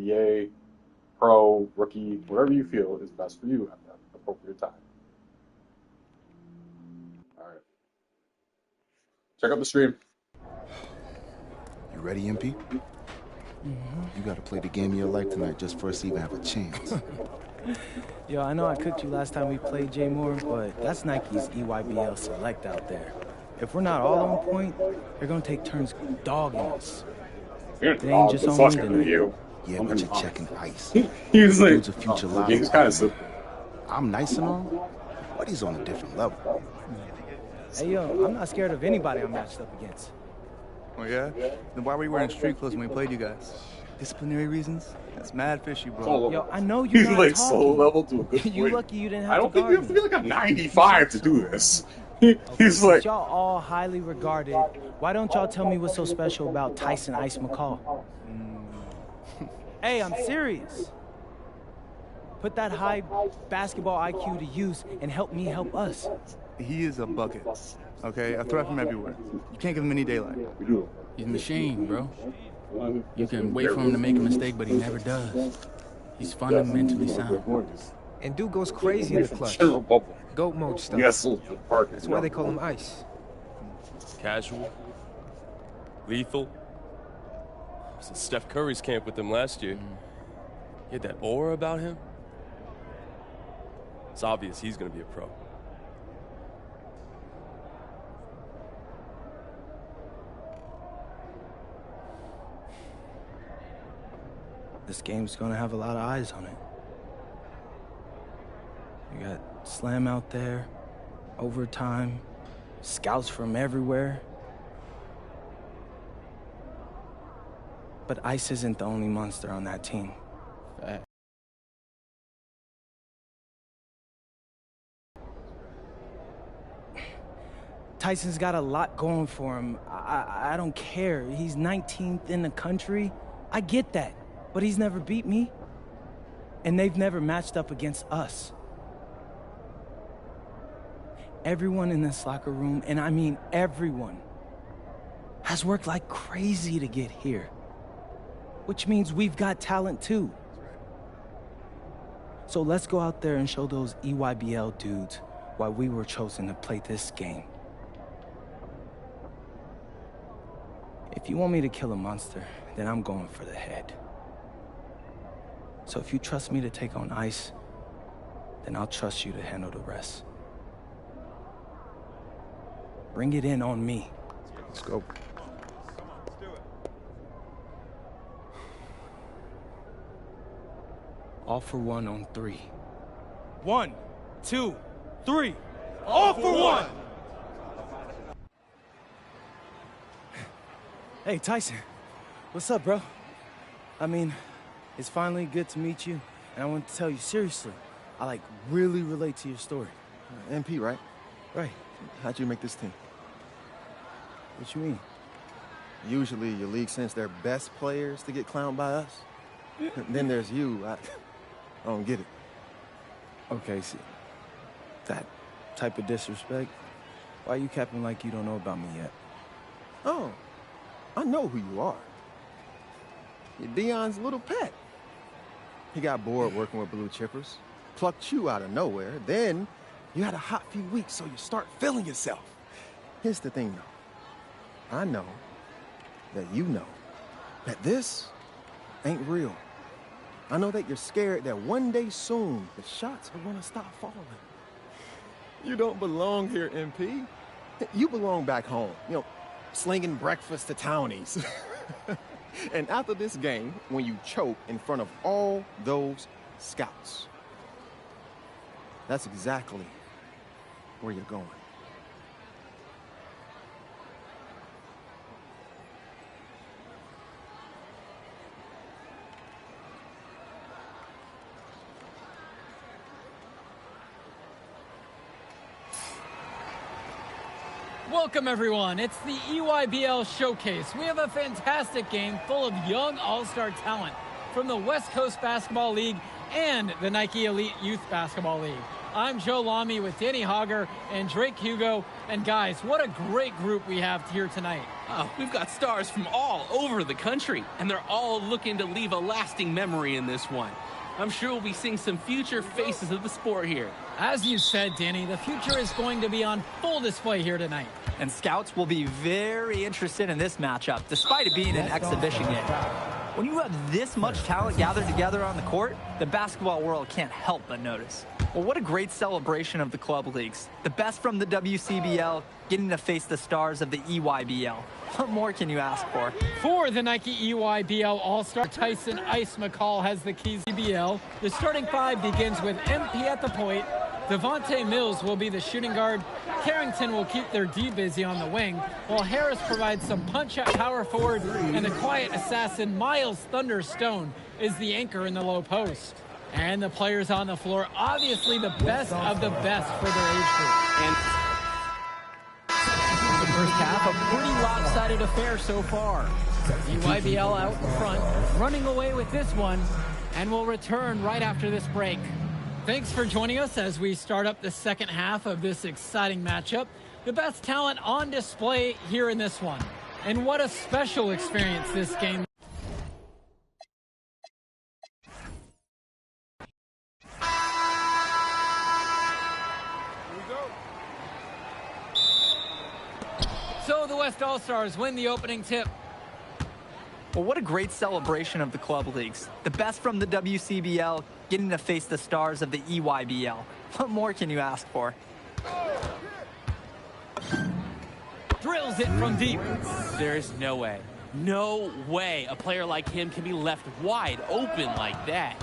NBA, pro, rookie, whatever you feel is best for you at that appropriate time. All right. Check out the stream. You ready, MP? You gotta play the game of your life tonight just for us to even have a chance. Yo, I know I cooked you last time we played J Moore, but that's Nike's EYBL Select out there. If we're not all on point, they're gonna take turns dogging us. It ain't just on me tonight. you. Yeah, but you're checking ice. He's like, Dude's a future lotto. he's kind of simple. I'm nice and all, but he's on a different level. Hey, yo, I'm not scared of anybody I'm matched up against. Oh, yeah? Then why were you wearing street clothes when we played you guys? Disciplinary reasons? That's mad fishy, bro. Yo, I know you're He's not like talking. soul level to a good point. You lucky you didn't have I don't to think you guard have to me. be like a 95 to do this. Okay, He's like, y'all all highly regarded. Why don't y'all tell me what's so special about Tyson Ice McCall? Hey, I'm serious. Put that high basketball IQ to use and help me help us. He is a bucket, okay? A threat from everywhere. You can't give him any daylight. He's a machine, bro. You can wait for him to make a mistake, but he never does. He's fundamentally sound. And dude goes crazy in the clutch. Goat mode stuff. yes, That's why they call him Ice. Casual. Lethal. I was in Steph Curry's camp with him last year. He had that aura about him. It's obvious he's going to be a pro. This game's gonna have a lot of eyes on it. You got Slam out there, overtime, scouts from everywhere. But Ice isn't the only monster on that team. Tyson's got a lot going for him. I don't care. He's 19th in the country. I get that. But he's never beat me. And they've never matched up against us. Everyone in this locker room, and I mean everyone, has worked like crazy to get here. Which means we've got talent too. So let's go out there and show those EYBL dudes why we were chosen to play this game. If you want me to kill a monster, then I'm going for the head. So if you trust me to take on Ice, then I'll trust you to handle the rest. Bring it in on me. Let's go. All for one on 3. 1, 2, 3. All for one! Hey, Tyson. What's up, bro? I mean, it's finally good to meet you, and I want to tell you seriously, I really relate to your story. MP, right? Right. How'd you make this team? What you mean? Usually your league sends their best players to get clowned by us. Then there's you. I don't get it. Okay, see, that type of disrespect, why you capping like you don't know about me yet? Oh, I know who you are. You're Dion's little pet. He got bored working with blue chippers, plucked you out of nowhere, then you had a hot few weeks, so you start feeling yourself. Here's the thing, though. I know that you know that this ain't real. I know that you're scared that one day soon the shots are gonna stop falling. You don't belong here, MP. You belong back home, slinging breakfast to townies. And after this game, when you choke in front of all those scouts, that's exactly where you're going. Welcome, everyone. It's the EYBL Showcase. We have a fantastic game full of young all-star talent from the West Coast Basketball League and the Nike Elite Youth Basketball League. I'm Joe Lamy with Danny Hogger and Drake Hugo. And guys, what a great group we have here tonight. We've got stars from all over the country, and they're all looking to leave a lasting memory in this one. I'm sure we'll be seeing some future faces of the sport here. As you said, Danny, the future is going to be on full display here tonight. And scouts will be very interested in this matchup, despite it being an exhibition game. When you have this much talent gathered together on the court, the basketball world can't help but notice. Well, what a great celebration of the club leagues. The best from the WCBL, getting to face the stars of the EYBL. What more can you ask for? For the Nike EYBL All-Star, Tyson Ice McCall has the keys to BL. The starting five begins with MP at the point. Devontae Mills will be the shooting guard. Carrington will keep their D busy on the wing, while Harris provides some punch at power forward, and the quiet assassin Miles Thunderstone is the anchor in the low post. And the players on the floor, obviously the best of the best for their age group. And the first half, a pretty lopsided affair so far. EYBL out in front, running away with this one, and will return right after this break. Thanks for joining us as we start up the second half of this exciting matchup. The best talent on display here in this one. And what a special experience this game. So the West All-Stars win the opening tip. Well, what a great celebration of the club leagues. The best from the WCBL, getting to face the stars of the EYBL. What more can you ask for? Drills it from deep. There's no way a player like him can be left wide open like that.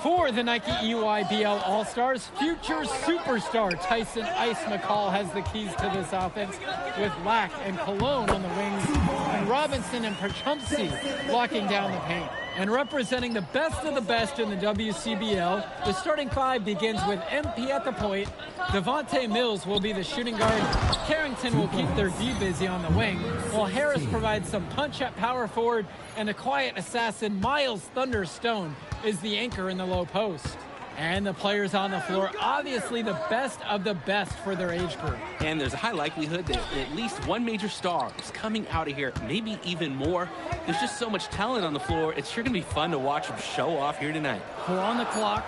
For the Nike EYBL All-Stars, future superstar Tyson Ice McCall has the keys to this offense, with Lack and Cologne on the wings, and Robinson and Perchumsey locking down the paint. And representing the best of the best in the WCBL, the starting five begins with MP at the point. Devontae Mills will be the shooting guard. Carrington will keep their D busy on the wing, while Harris provides some punch at power forward, and the quiet assassin Miles Thunderstone is the anchor in the low post. And the players on the floor, obviously the best of the best for their age group. And there's a high likelihood that at least one major star is coming out of here, maybe even more. There's just so much talent on the floor. It's sure going to be fun to watch them show off here tonight. 4 on the clock.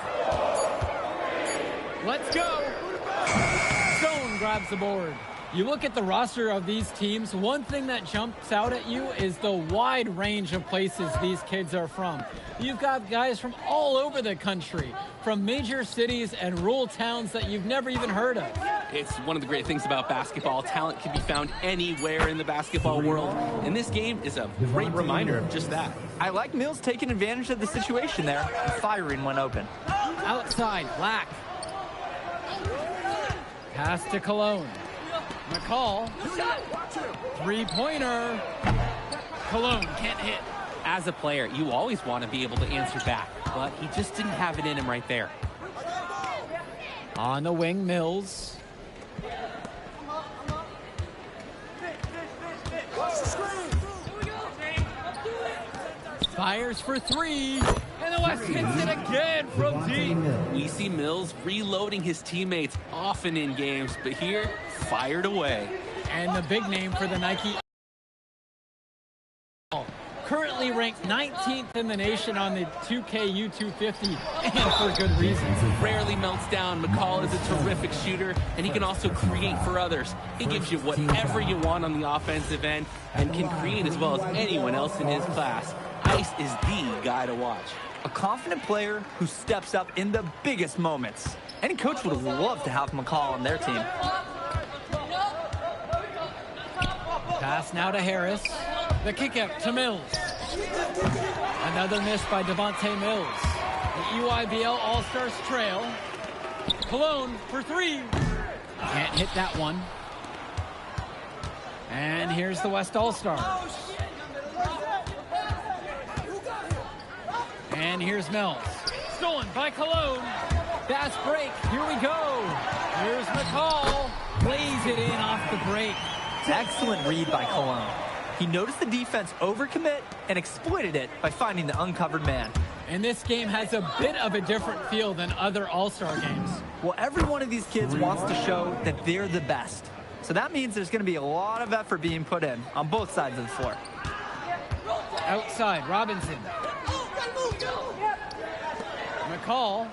Let's go. Stone grabs the board. You look at the roster of these teams, one thing that jumps out at you is the wide range of places these kids are from. You've got guys from all over the country, from major cities and rural towns that you've never even heard of. It's one of the great things about basketball. Talent can be found anywhere in the basketball world, and this game is a great reminder of just that. I like Mills taking advantage of the situation there, and firing when open. Outside, Black. Pass to Cologne. McCall, three-pointer. Cologne can't hit. As a player, you always want to be able to answer back, but he just didn't have it in him right there. On the wing, Mills. Fires for three, and the West hits it again from deep. We see Mills reloading his teammates often in games, but here, fired away. And the big name for the Nike, currently ranked 19th in the nation on the 2K U250, and for good reason. Rarely melts down. McCall is a terrific shooter, and he can also create for others. He gives you whatever you want on the offensive end and can create as well as anyone else in his class. Ice is the guy to watch. A confident player who steps up in the biggest moments. Any coach would love to have McCall on their team. Pass now to Harris. The kick out to Mills. Another miss by Devontae Mills. The EYBL All-Stars trail. Cologne for three. Can't hit that one. And here's the West All-Stars. And here's Mills. Stolen by Cologne. Fast break. Here we go. Here's McCall. Lays it in off the break. Excellent read by Cologne. He noticed the defense overcommit and exploited it by finding the uncovered man. And this game has a bit of a different feel than other All-Star games. Well, every one of these kids wants to show that they're the best. So that means there's going to be a lot of effort being put in on both sides of the floor. Outside, Robinson. McCall.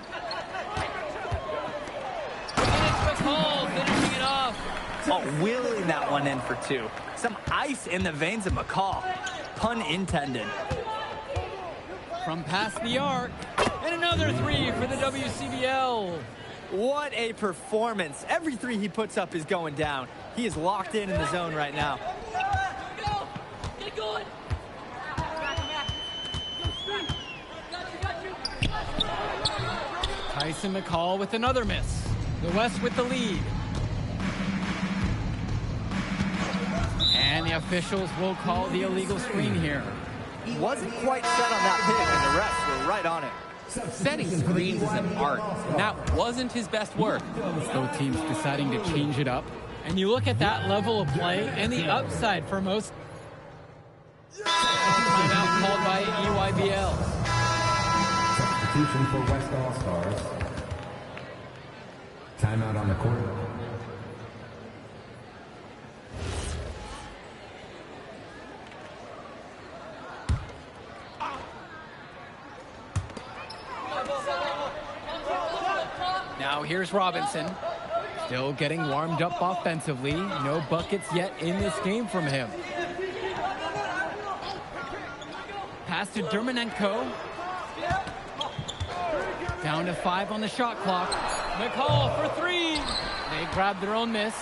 And it's McCall finishing it off. Oh, wheeling that one in for two. Some ice in the veins of McCall. Pun intended. From past the arc. And another three for the WCBL. What a performance. Every three he puts up is going down. He is locked in the zone right now. Get going. Tyson McCall with another miss. The West with the lead. And the officials will call the illegal screen here. Wasn't quite set on that pick, and the refs were right on it. Setting screens is an art, and that wasn't his best work. Both teams deciding to change it up. And you look at that level of play and the upside for most. Timeout called by EYBL. Substitution for West All-Stars. Timeout on the court. Now here's Robinson. Still getting warmed up offensively. No buckets yet in this game from him. Pass to Dermanenko. Down to 5 on the shot clock. McCall for 3. They grab their own miss.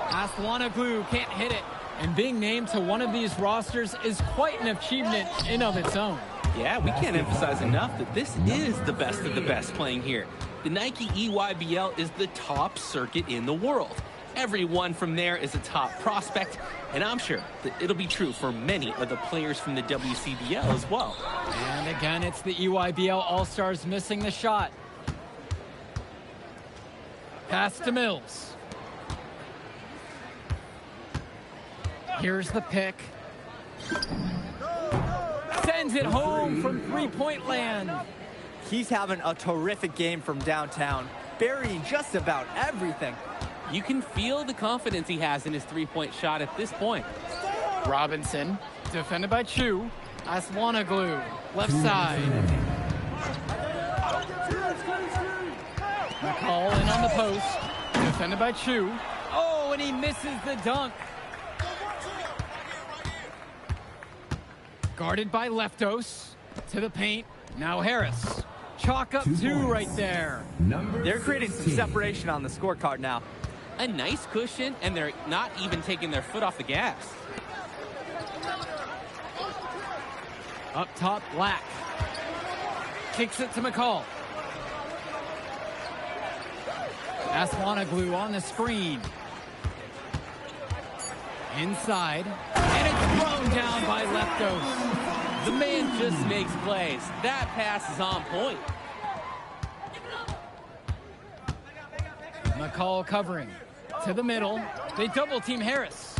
Aslanoglu can't hit it. And being named to one of these rosters is quite an achievement in of its own. Yeah, we can't emphasize enough that this is the best of the best playing here. The Nike EYBL is the top circuit in the world. Everyone from there is a top prospect, and I'm sure that it'll be true for many of the players from the WCBL as well. And again, it's the EYBL All-Stars missing the shot. Pass to Mills. Here's the pick. Sends it home from three-point land. He's having a terrific game from downtown, burying just about everything. You can feel the confidence he has in his three-point shot at this point. Robinson, defended by Chu. Aslanoglu, left side. McCall in on the post, defended by Chu. Oh, and he misses the dunk. Guarded by Leftos, to the paint. Now Harris. Chalk up 2 right there. They're creating some separation on the scorecard now. A nice cushion, and they're not even taking their foot off the gas. Up top, Black. Kicks it to McCall. Aslanoglu on the screen. Inside. And it's thrown down by Leftos. The man just makes plays. That pass is on point. McCall covering. To the middle. They double team Harris.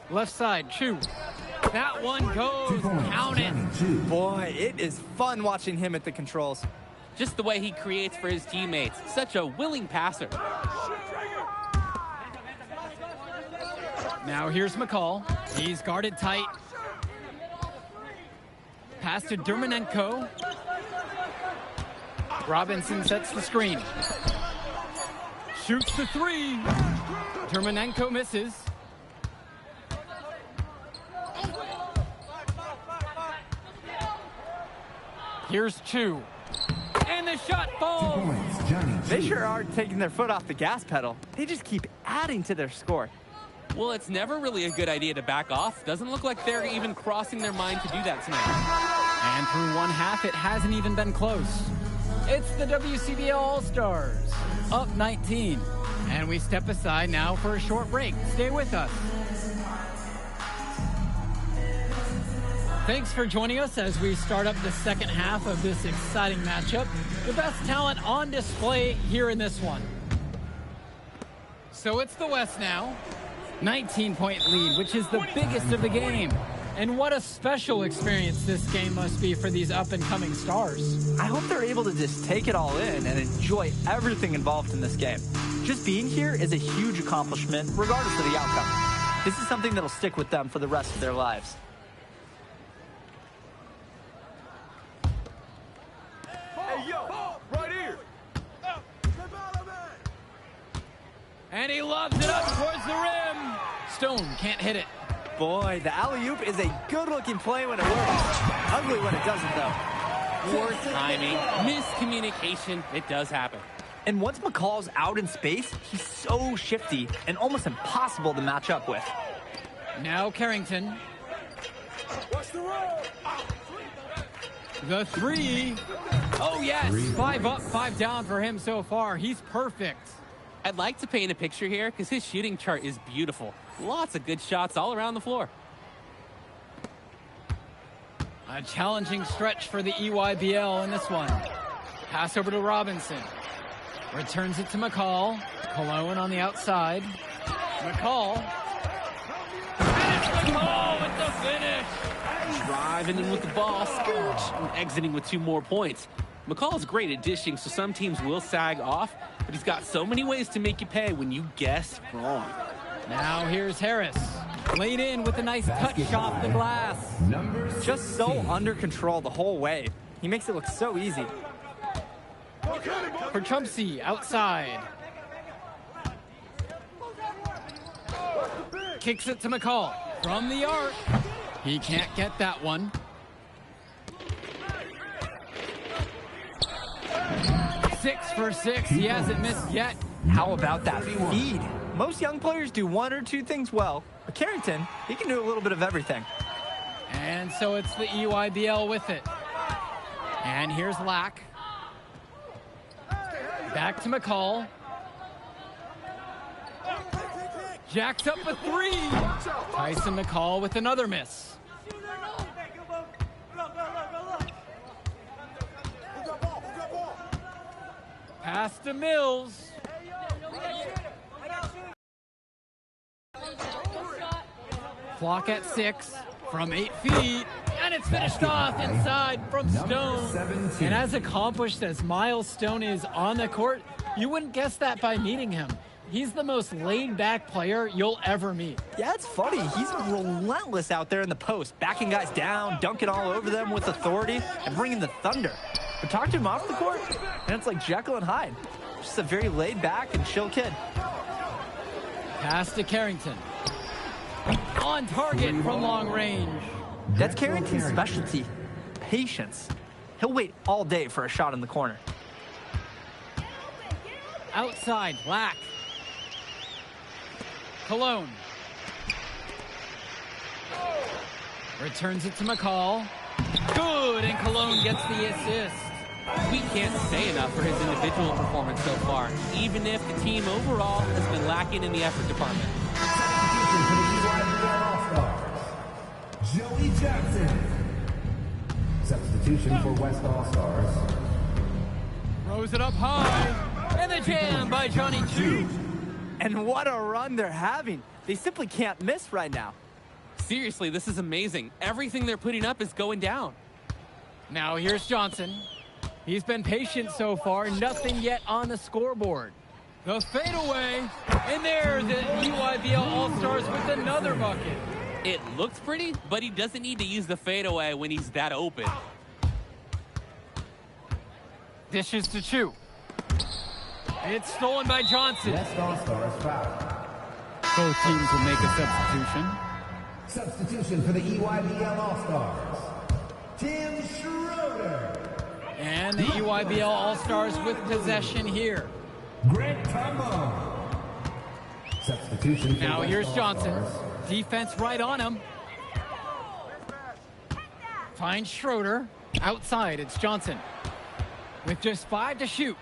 Left side, Chu. That one goes. Count it. Boy, it is fun watching him at the controls. Just the way he creates for his teammates. Such a willing passer. Now here's McCall. He's guarded tight. Pass to Dermanenko. Robinson sets the screen. Shoots the 3. Dermanenko misses. Here's Chu. And the shot falls. They sure are taking their foot off the gas pedal. They just keep adding to their score. Well, it's never really a good idea to back off. Doesn't look like they're even crossing their mind to do that tonight. And through one half, it hasn't even been close. It's the WCBL All-Stars, up 19. And we step aside now for a short break. Stay with us. Thanks for joining us as we start up the second half of this exciting matchup. The best talent on display here in this one. So it's the West now. 19-point lead, which is the biggest of the game. And what a special experience this game must be for these up-and-coming stars. I hope they're able to just take it all in and enjoy everything involved in this game. Just being here is a huge accomplishment, regardless of the outcome. This is something that'll stick with them for the rest of their lives. Hey, yo, right here. And he lobs it up towards the rim. Stone can't hit it. Boy, the alley-oop is a good-looking play when it works. Ugly when it doesn't, though. Poor timing, miscommunication, it does happen. And once McCall's out in space, he's so shifty and almost impossible to match up with. Now Carrington. The three. Oh, yes. 5 up, 5 down for him so far. He's perfect. I'd like to paint a picture here because his shooting chart is beautiful. Lots of good shots all around the floor. A challenging stretch for the EYBL in this one. Pass over to Robinson. Returns it to McCall. Cologne on the outside. McCall. And it's McCall with the finish. Driving in with the ball, scooch, and exiting with 2 more points. McCall is great at dishing, so some teams will sag off, but he's got so many ways to make you pay when you guess wrong. Now here's Harris. Laid in with a nice touch off the glass. Just so under control the whole way. He makes it look so easy. For Trumpsy, outside. Kicks it to McCall. From the arc. He can't get that one. Six for 6. He hasn't missed yet. How about that feed? Most young players do 1 or 2 things well. But Carrington, he can do a little bit of everything. And so it's the EYBL with it. And here's Lack. Back to McCall. Jacks up a 3. Tyson McCall with another miss. Pass to Mills. Clock at 6 from 8 feet. And it's finished off inside from Stone. And as accomplished as Miles Stone is on the court, you wouldn't guess that by meeting him. He's the most laid-back player you'll ever meet. Yeah, it's funny. He's relentless out there in the post, backing guys down, dunking all over them with authority, and bringing the thunder. But talk to him off the court, and it's like Jekyll and Hyde. Just a very laid-back and chill kid. Pass to Carrington. On target from long range. That's Carrington's specialty, patience. He'll wait all day for a shot in the corner. Outside, Black. Cologne. Returns it to McCall. Good, and Cologne gets the assist. We can't say enough for his individual performance so far, even if the team overall has been lacking in the effort department. Joey Jackson. Substitution for West All-Stars. Throws it up high. And the jam by Johnny Chu. And what a run they're having. They simply can't miss right now. Seriously, this is amazing. Everything they're putting up is going down. Now here's Johnson. He's been patient so far. Nothing yet on the scoreboard. The fadeaway. And there, the EYBL All-Stars with another bucket. It looks pretty, but he doesn't need to use the fadeaway when he's that open. Dishes to Chu. It's stolen by Johnson. West All-Stars foul. Both teams will make a substitution. Substitution for the EYBL All-Stars. Tim Schroeder. And the EYBL All-Stars with possession here. Greg Tombo. Substitution for Now West here's Johnson. All-Stars. Defense right on him. Finds Schroeder. Outside, it's Johnson. With just 5 to shoot.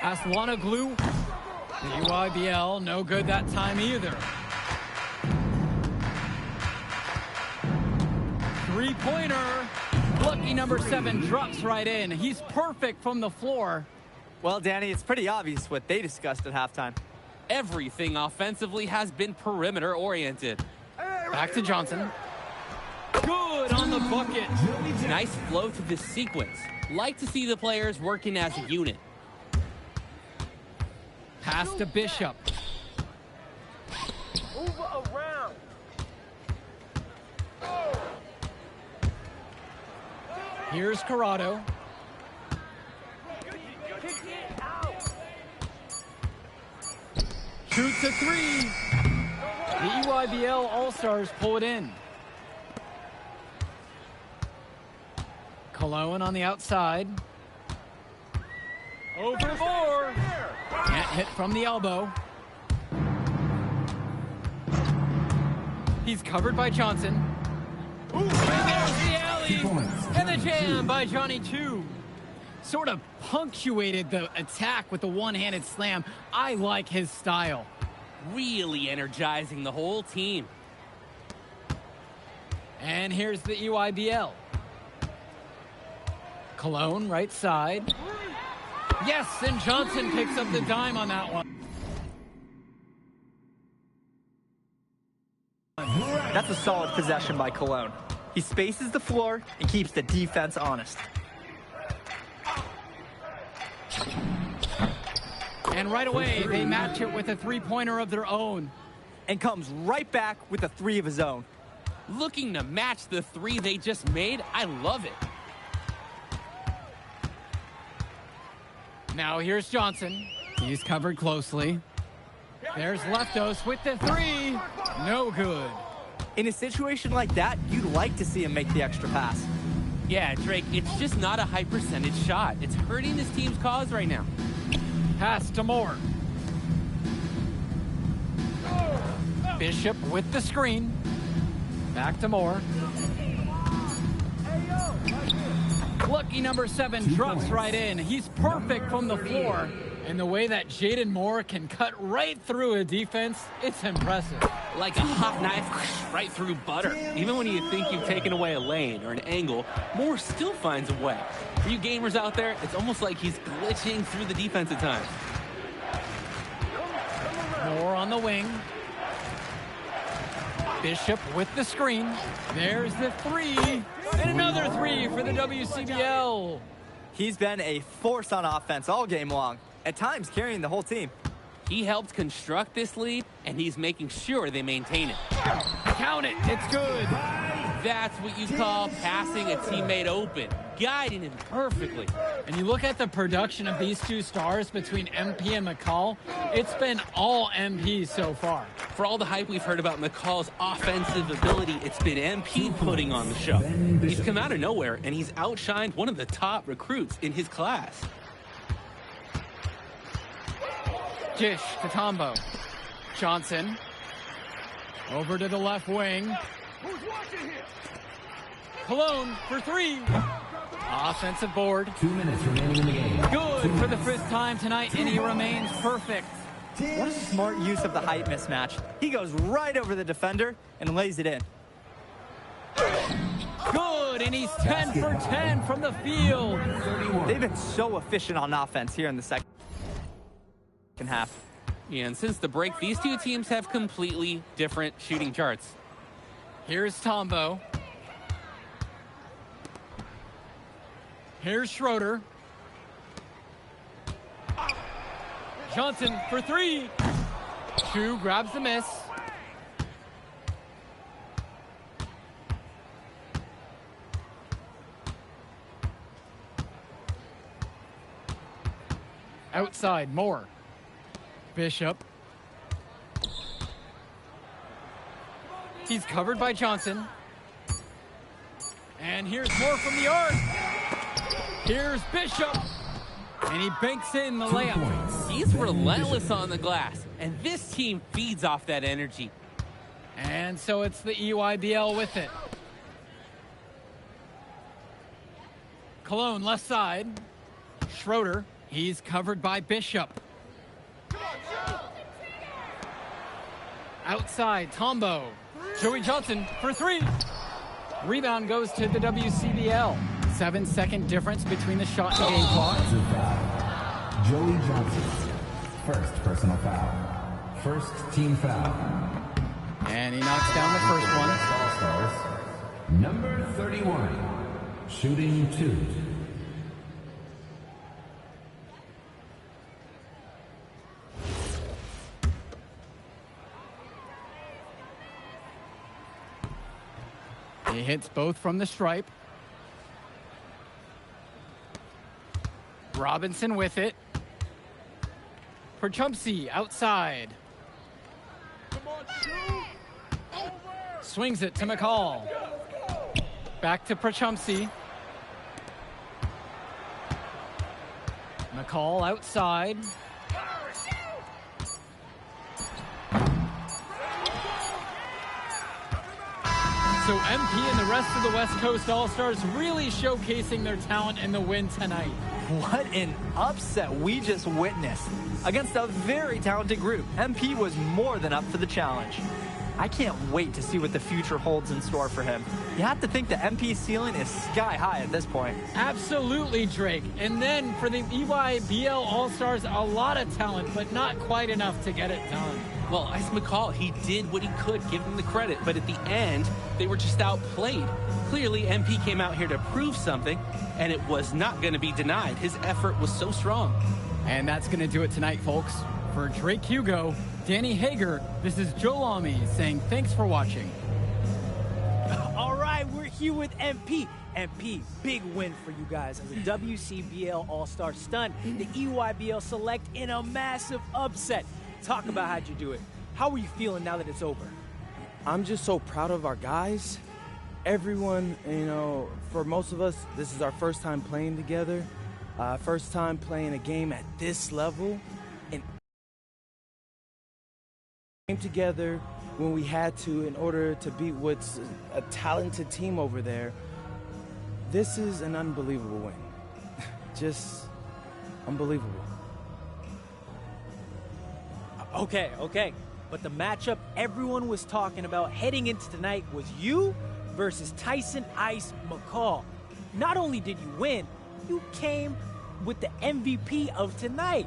Aslana Glue. The EYBL, no good that time either. 3-pointer. Lucky number 7 drops right in. He's perfect from the floor. Well, Danny, it's pretty obvious what they discussed at halftime. Everything offensively has been perimeter oriented. Back to Johnson. Good on the bucket. Nice flow to this sequence. Like to see the players working as a unit. Pass to Bishop. Move around. Here's Corrado. Shoots a three. The EYBL All-Stars pull it in. Cologne on the outside. Overboard. Can't hit from the elbow. He's covered by Johnson. Ooh, and there's the alley. And the jam by Johnny 2. Sort of punctuated the attack with the one-handed slam. I like his style. Really energizing the whole team. And here's the EYBL. Cologne, right side. Yes, and Johnson picks up the dime on that one. That's a solid possession by Cologne. He spaces the floor and keeps the defense honest. And right away, they match it with a three-pointer of their own. And comes right back with a three of his own. Looking to match the three they just made, I love it. Now here's Johnson. He's covered closely. There's Leftos with the three. No good. In a situation like that, you'd like to see him make the extra pass. Yeah, Drake, it's just not a high percentage shot. It's hurting this team's cause right now. Pass to Moore. Bishop with the screen. Back to Moore. Lucky number 7 trucks right in. He's perfect from the floor. And the way that Jaden Moore can cut right through a defense, it's impressive. Like a hot knife right through butter. Even when you think you've taken away a lane or an angle, Moore still finds a way. For you gamers out there, it's almost like he's glitching through the defense at times. Moore on the wing. Bishop with the screen. There's the three. And another three for the WCBL. He's been a force on offense all game long, at times carrying the whole team. He helped construct this lead, and he's making sure they maintain it. Count it. It's good. That's what you call passing a teammate open, guiding him perfectly. And you look at the production of these two stars between MP and McCall, it's been all MP so far. For all the hype we've heard about McCall's offensive ability, it's been MP putting on the show. He's come out of nowhere, and he's outshined one of the top recruits in his class. Dish to Tombo. Johnson. Over to the left wing. Cologne for three. Offensive board. 2 minutes remaining in the game. Good for the fifth time tonight, and he remains perfect. What a smart use of the height mismatch. He goes right over the defender and lays it in. Good, and he's 10 for 10 from the field. They've been so efficient on offense here in the second half. Yeah, and since the break, these two teams have completely different shooting charts. Here's Tombo. Here's Schroeder. Johnson for three. Chu grabs the miss. Outside, Moore. Bishop. He's covered by Johnson. And here's Moore from the arc. Here's Bishop. And he banks in the layup. He's relentless on the glass. And this team feeds off that energy. And so it's the EYBL with it. Cologne left side. Schroeder. He's covered by Bishop. Outside, Tombo. Joey Johnson for three. Rebound goes to the WCBL. 7-second difference between the shot and game clock. Joey Johnson, first personal foul. First team foul. And he knocks down the first one. All-Stars, number 31, shooting 2. He hits both from the stripe. Robinson with it. Perchumpsey outside. Swings it to McCall. Back to Perchumpsey. McCall outside. So MP and the rest of the West Coast All-Stars really showcasing their talent in the win tonight. What an upset we just witnessed. Against a very talented group, MP was more than up for the challenge. I can't wait to see what the future holds in store for him. You have to think the MP ceiling is sky high at this point. Absolutely, Drake. And then for the EYBL All-Stars, a lot of talent, but not quite enough to get it done. Well, Ice McCall, he did what he could, give him the credit, but at the end, they were just outplayed. Clearly, MP came out here to prove something, and it was not going to be denied. His effort was so strong. And that's going to do it tonight, folks. For Drake Hugo, Danny Hager, this is Joe Lamy saying thanks for watching. All right, we're here with MP. MP, big win for you guys as a WCBL All-Star stunned the EYBL Select in a massive upset. Talk about how'd you do it. How are you feeling now that it's over? I'm just so proud of our guys. Everyone, you know, for most of us, this is our first time playing together. First time playing a game at this level. And came together when we had to in order to beat what's a talented team over there. This is an unbelievable win. Just unbelievable. Okay. But the matchup everyone was talking about heading into tonight was you versus Tyson Ice McCall. Not only did you win, you came with the MVP of tonight.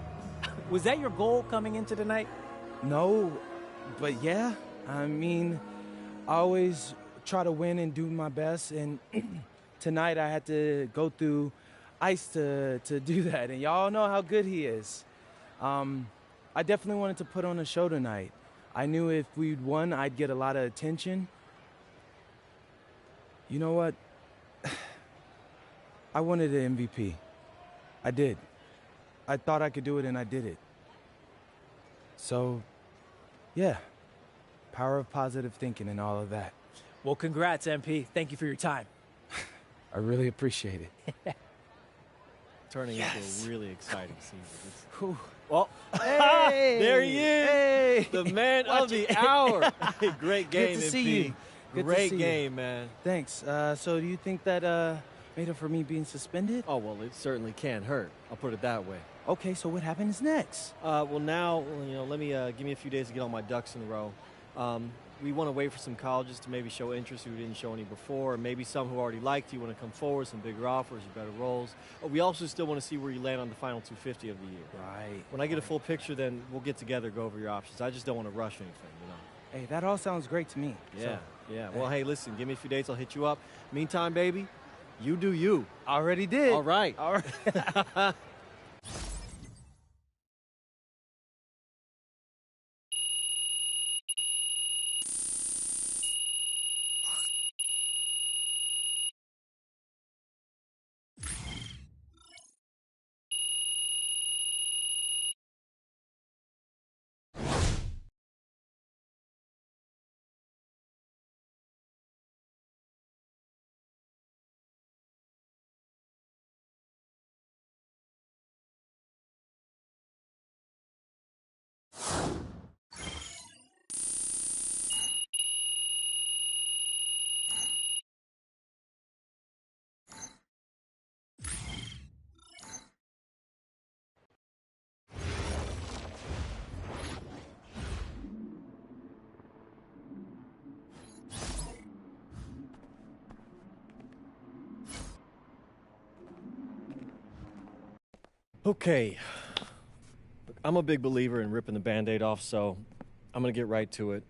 Was that your goal coming into tonight? No, but yeah. I mean, I always try to win and do my best, and tonight I had to go through Ice to do that, and y'all know how good he is. I definitely wanted to put on a show tonight. I knew if we'd won, I'd get a lot of attention. You know what? I wanted an MVP. I did. I thought I could do it, and I did it. So, yeah, power of positive thinking and all of that. Well, congrats, MP. Thank you for your time. I really appreciate it. Turning into a really exciting season. Well, hey, there he is, hey, the man of the hour. Great game, Good to MP. see you. Good Great to see game, you. man. Thanks. So do you think that made up for me being suspended? Oh, well, it certainly can't hurt. I'll put it that way. Okay, so what happens next? Well, now, let me give me a few days to get all my ducks in a row. We want to wait for some colleges to maybe show interest who didn't show any before, or maybe some who already liked you want to come forward, some bigger offers, better roles. We also still want to see where you land on the final 250 of the year. Right. When I get a full picture, then we'll get together, go over your options. I just don't want to rush anything, Hey, that all sounds great to me. Yeah, So, yeah. Well, hey, listen, give me a few days, I'll hit you up. Meantime, baby, you do you. Already did. All right. All right. Okay. Look, I'm a big believer in ripping the Band-Aid off, so I'm going to get right to it.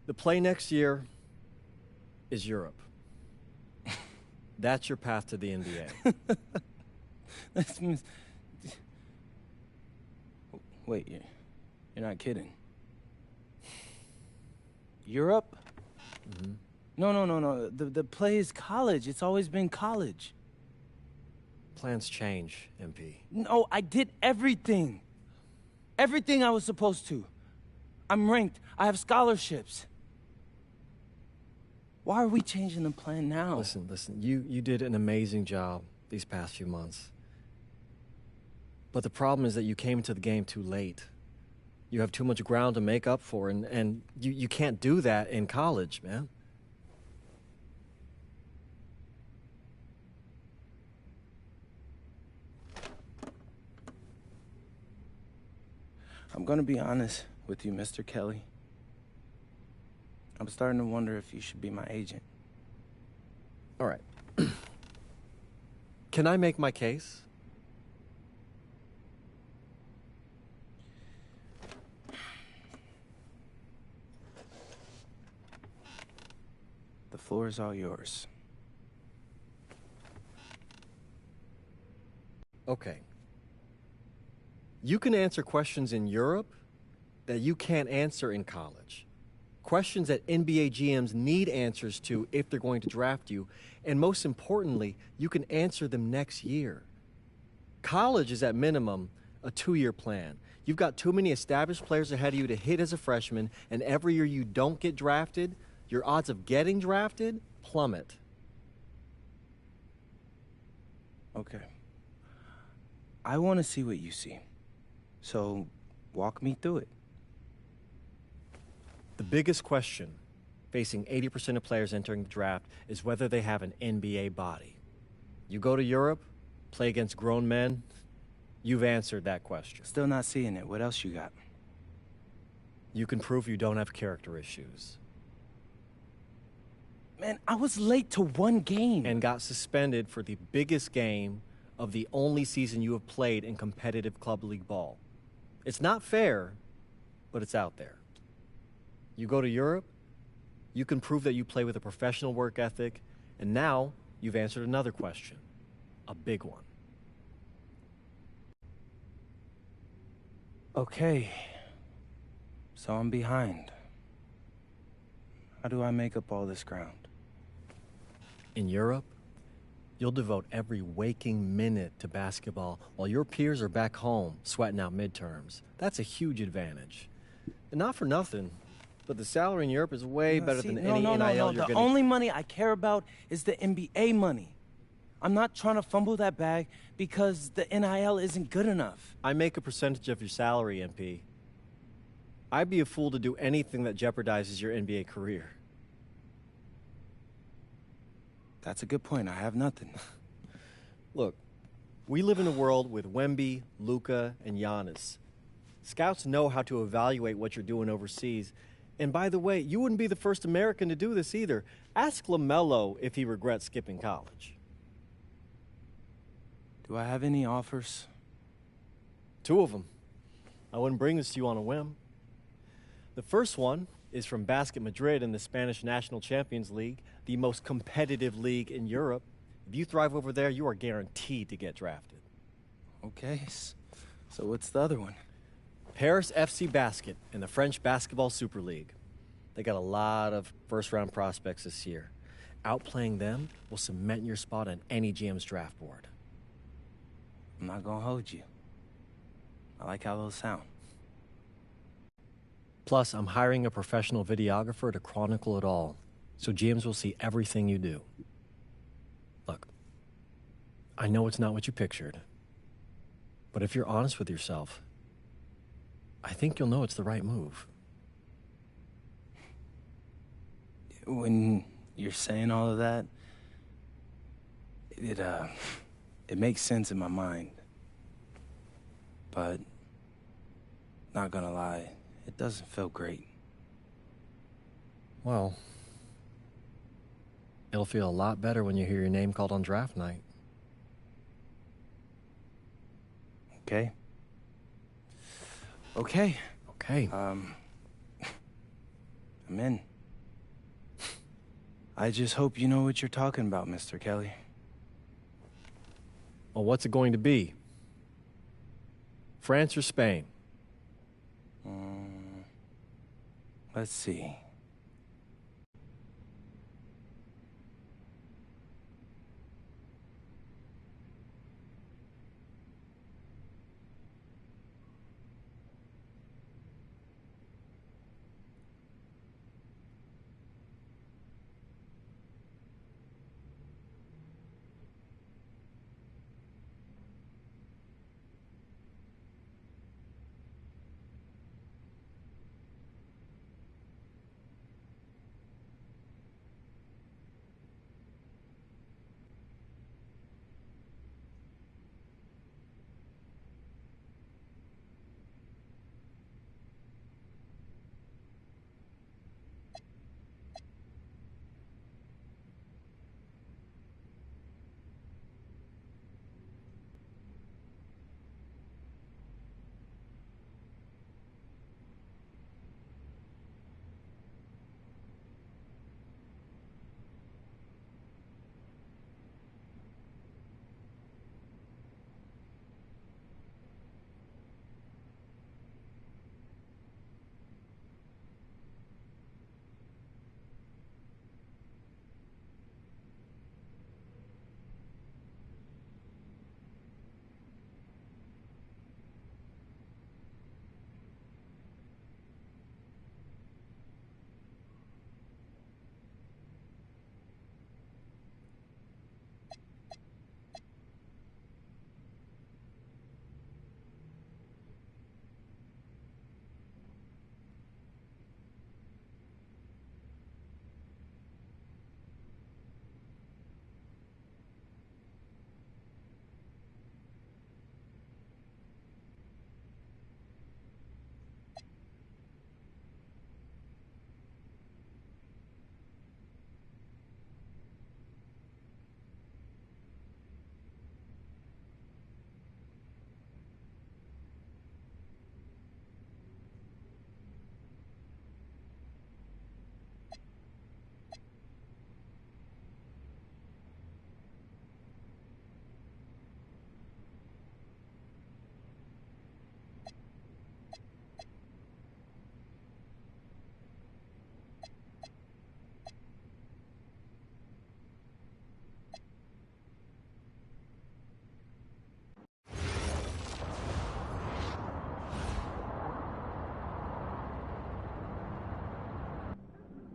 The play next year is Europe. That's your path to the NBA. Wait, you're not kidding. Europe? Mm-hmm. No. The play is college. It's always been college. Plans change, MP. No, I did everything. Everything I was supposed to. I'm ranked. I have scholarships. Why are we changing the plan now? Listen. You did an amazing job these past few months. But the problem is that you came into the game too late. You have too much ground to make up for, and you can't do that in college, man. I'm gonna be honest with you, Mr. Kelly. I'm starting to wonder if you should be my agent. All right. Can I make my case? The floor is all yours. Okay. You can answer questions in Europe that you can't answer in college. Questions that NBA GMs need answers to if they're going to draft you. And most importantly, you can answer them next year. College is at minimum a 2-year plan. You've got too many established players ahead of you to hit as a freshman, and every year you don't get drafted, your odds of getting drafted plummet. Okay. I want to see what you see. So, walk me through it. The biggest question facing 80% of players entering the draft is whether they have an NBA body. You go to Europe, play against grown men, you've answered that question. Still not seeing it. What else you got? You can prove you don't have character issues. Man, I was late to one game. And got suspended for the biggest game of the only season you have played in competitive club league ball. It's not fair, but it's out there. You go to Europe, you can prove that you play with a professional work ethic, and now you've answered another question, a big one. Okay, so I'm behind. How do I make up all this ground? In Europe, you'll devote every waking minute to basketball while your peers are back home sweating out midterms. That's a huge advantage. And not for nothing, but the salary in Europe is way better than any NIL you're The getting. only money I care about is the NBA money. I'm not trying to fumble that bag because the NIL isn't good enough. I make a percentage of your salary, MP. I'd be a fool to do anything that jeopardizes your NBA career. That's a good point. I have nothing. Look, we live in a world with Wemby, Luka, and Giannis. Scouts know how to evaluate what you're doing overseas. And by the way, you wouldn't be the first American to do this either. Ask LaMelo if he regrets skipping college. Do I have any offers? 2 of them. I wouldn't bring this to you on a whim. The first one is from Basket Madrid in the Spanish National Champions League, the most competitive league in Europe. If you thrive over there, you are guaranteed to get drafted. Okay, so what's the other one? Paris FC Basket in the French Basketball Super League. They got a lot of first-round prospects this year. Outplaying them will cement your spot on any GM's draft board. I'm not gonna hold you. I like how those sound. Plus, I'm hiring a professional videographer to chronicle it all, so GMs will see everything you do. Look, I know it's not what you pictured, but if you're honest with yourself, I think you'll know it's the right move. When you're saying all of that, it makes sense in my mind. But, not gonna lie, it doesn't feel great. Well, it'll feel a lot better when you hear your name called on draft night. Okay? Okay, Hey. I'm in. I just hope you know what you're talking about, Mr. Kelly. Well, what's it going to be? France or Spain? Let's see.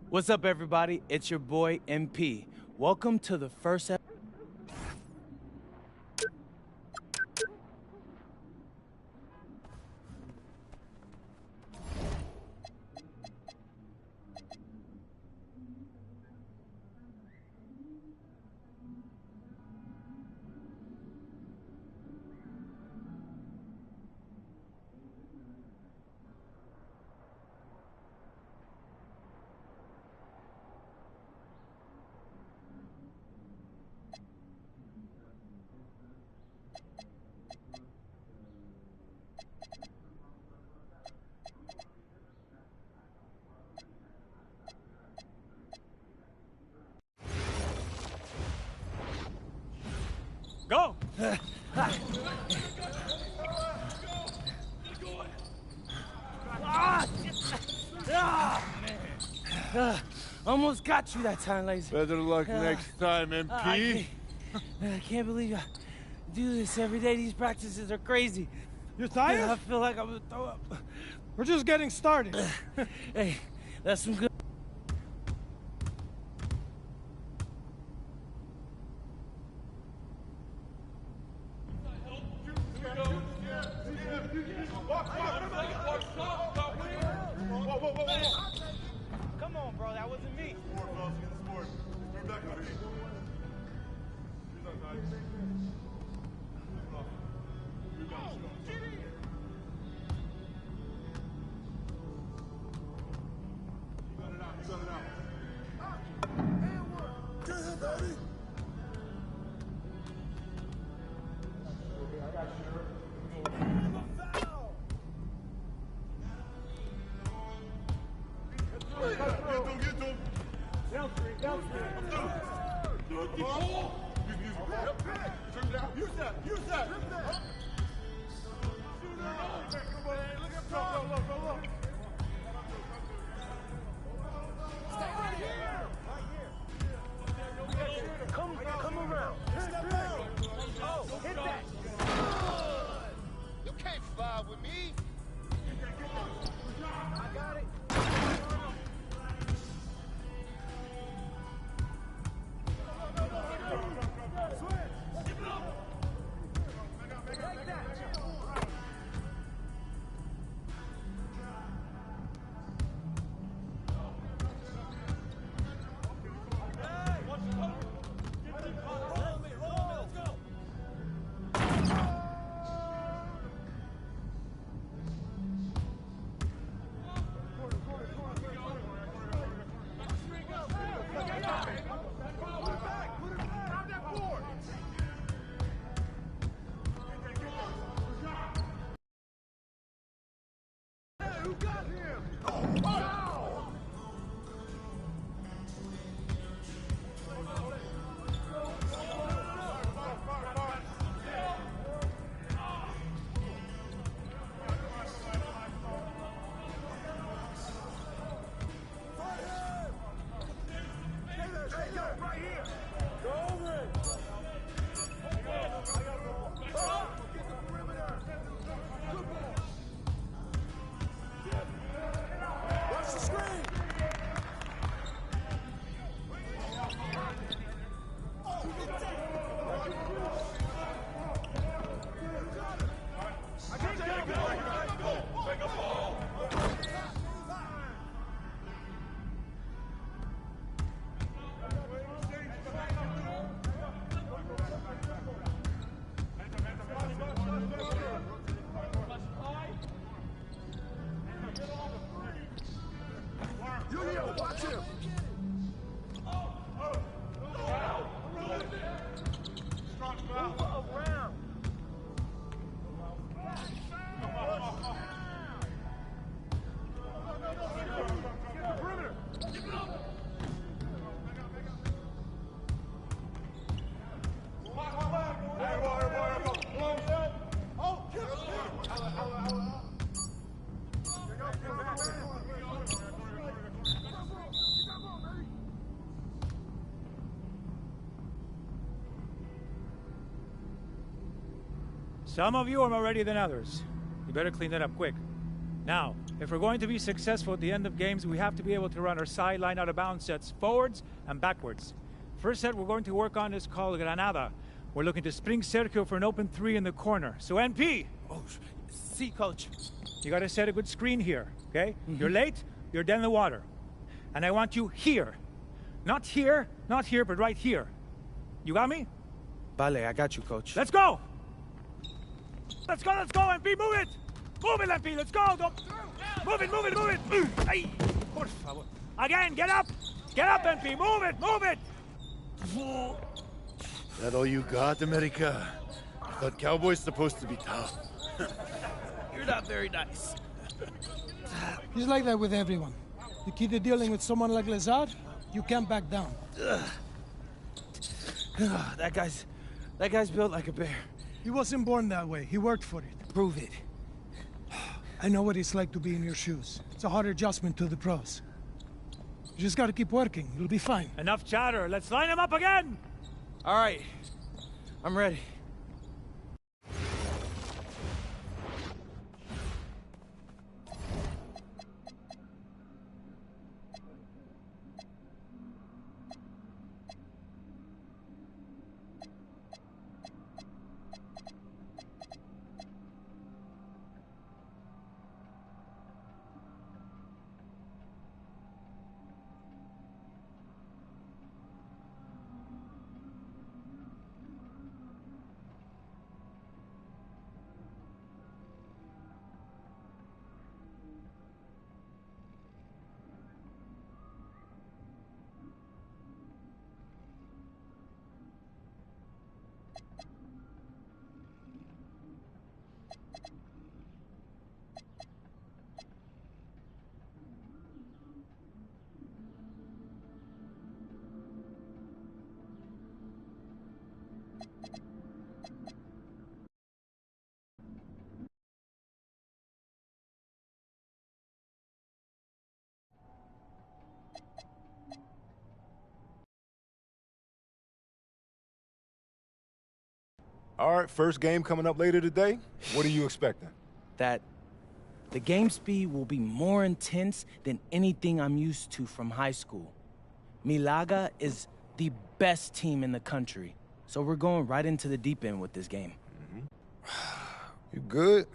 What's up, everybody? It's your boy, MP. Welcome to the first episode. Go! Almost got you that time, ladies. Better luck next time, MP. I can't believe I do this every day. These practices are crazy. You're tired? I feel like I'm gonna throw up. We're just getting started. Hey, that's some good. Come on, bro. That wasn't me. Use that! Use that! Come around. Oh, hit that. You can't fly with me. I got it. Watch him! Some of you are more ready than others. You better clean that up quick. Now, if we're going to be successful at the end of games, we have to be able to run our sideline out of bounds sets forwards and backwards. First set we're going to work on is called Granada. We're looking to spring Sergio for an open three in the corner. So NP! Oh, see, coach. You gotta set a good screen here, okay? You're late, you're dead in the water. And I want you here. Not here, but right here. You got me? Vale, I got you, coach. Let's go! Let's go, MP, move it! Move it, MP, let's go! Don't... Move it! Ay, por favor. Again, get up! Get up, MP, move it! That all you got, America? I thought Cowboys supposed to be tough. You're not very nice. He's like that with everyone. The key to dealing with someone like Lazard, you can't back down. That guy's built like a bear. He wasn't born that way. He worked for it. Prove it. I know what it's like to be in your shoes. It's a hard adjustment to the pros. You just gotta keep working. You'll be fine. Enough chatter. Let's line him up again! All right. I'm ready. All right, first game coming up later today. What are you expecting? That the game speed will be more intense than anything I'm used to from high school. Milaga is the best team in the country, so we're going right into the deep end with this game. You good?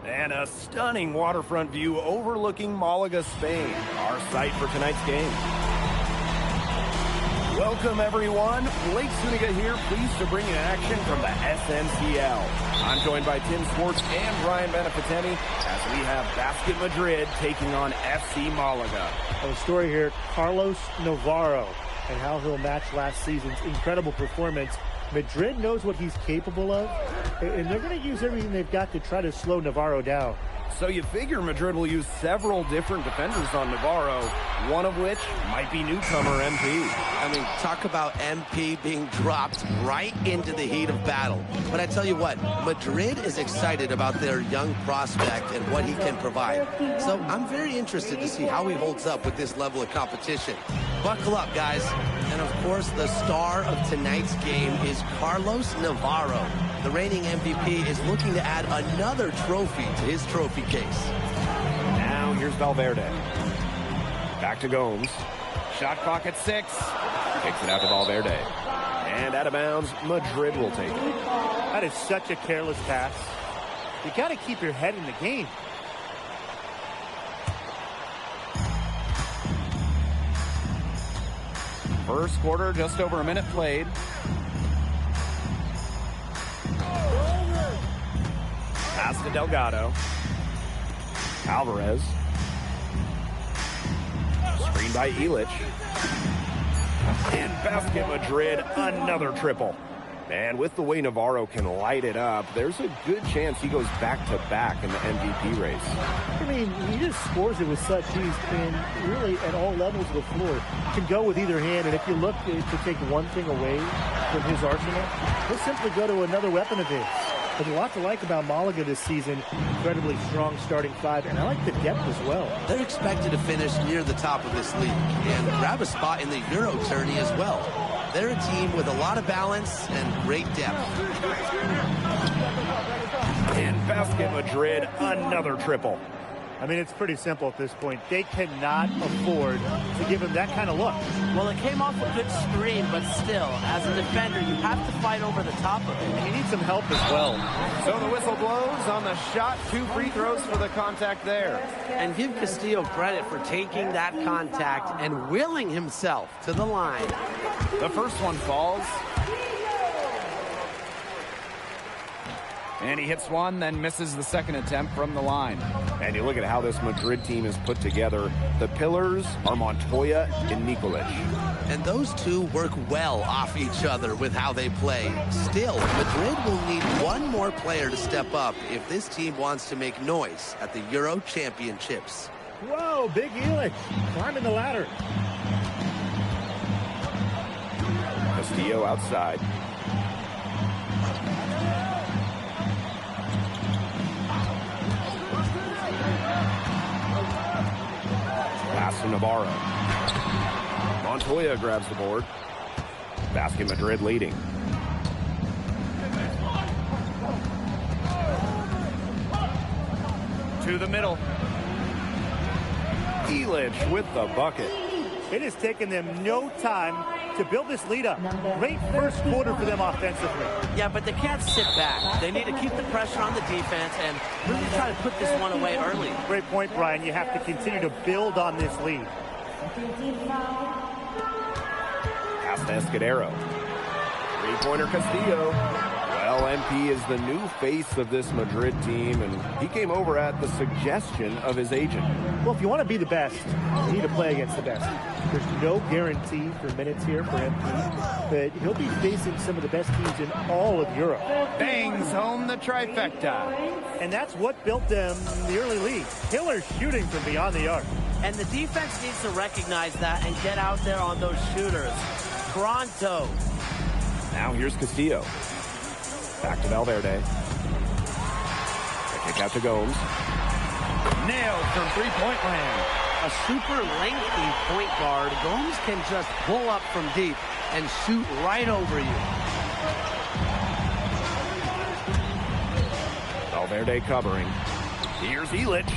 And a stunning waterfront view overlooking Malaga, Spain, our site for tonight's game. Welcome, everyone. Blake Zuniga here, pleased to bring you action from the SNCL. I'm joined by Tim Swartz and Brian Benefiteni as we have Basket Madrid taking on FC Malaga. The story here, Carlos Navarro, and how he'll match last season's incredible performance. Madrid knows what he's capable of, and they're going to use everything they've got to try to slow Navarro down. So you figure Madrid will use several different defenders on Navarro, one of which might be newcomer MP. I mean, talk about MP being dropped right into the heat of battle. But I tell you what, Madrid is excited about their young prospect and what he can provide. So I'm very interested to see how he holds up with this level of competition. Buckle up, guys. And of course, the star of tonight's game is Carlos Navarro. The reigning MVP is looking to add another trophy to his trophy case. Now here's Valverde. Back to Gomes. Shot clock at 6. Takes it out to Valverde. And out of bounds, Madrid will take it. That is such a careless pass. You got to keep your head in the game. First quarter, just over a minute played. Pass to Delgado. Alvarez. Screen by Ilic. And Basket Madrid, another triple. And with the way Navarro can light it up, there's a good chance he goes back-to-back in the MVP race. I mean, he just scores it with such ease, and really at all levels of the floor. Can go with either hand, and if you look to take one thing away from his arsenal, he'll simply go to another weapon of his. There's a lot to like about Malaga this season. Incredibly strong starting five, and I like the depth as well. They're expected to finish near the top of this league and grab a spot in the Euro tourney as well. They're a team with a lot of balance and great depth. And Basket Madrid, another triple. I mean, it's pretty simple at this point. They cannot afford to give him that kind of look. Well, it came off a good screen, but still, as a defender, you have to fight over the top of it. And he needs some help as well. So the whistle blows on the shot. 2 free throws for the contact there. And give Castillo credit for taking that contact and willing himself to the line. The first one falls. And he hits one, then misses the second attempt from the line. And you look at how this Madrid team is put together. The pillars are Montoya and Nikolic. And those two work well off each other with how they play. Still, Madrid will need one more player to step up if this team wants to make noise at the Euro Championships. Whoa, big Ilic climbing the ladder. Castillo outside. Pass to Navarro. Montoya grabs the board. Basket Madrid leading. To the middle. Ilic with the bucket. It has taken them no time to build this lead up. Great first quarter for them offensively. Yeah, but they can't sit back. They need to keep the pressure on the defense and really try to put this one away early. Great point, Brian. You have to continue to build on this lead. Pass to Escudero. Three-pointer Castillo. Well, MP is the new face of this Madrid team, and he came over at the suggestion of his agent. Well, if you want to be the best, you need to play against the best. There's no guarantee for minutes here for MP, but he'll be facing some of the best teams in all of Europe. Bangs home the trifecta. And that's what built them the early league. Killer shooting from beyond the arc. And the defense needs to recognize that and get out there on those shooters. Pronto. Now here's Castillo. Back to Valverde. Kick out to Gomes. Nailed from three-point land. A super lengthy point guard. Gomes can just pull up from deep and shoot right over you. Valverde covering. Here's Illich.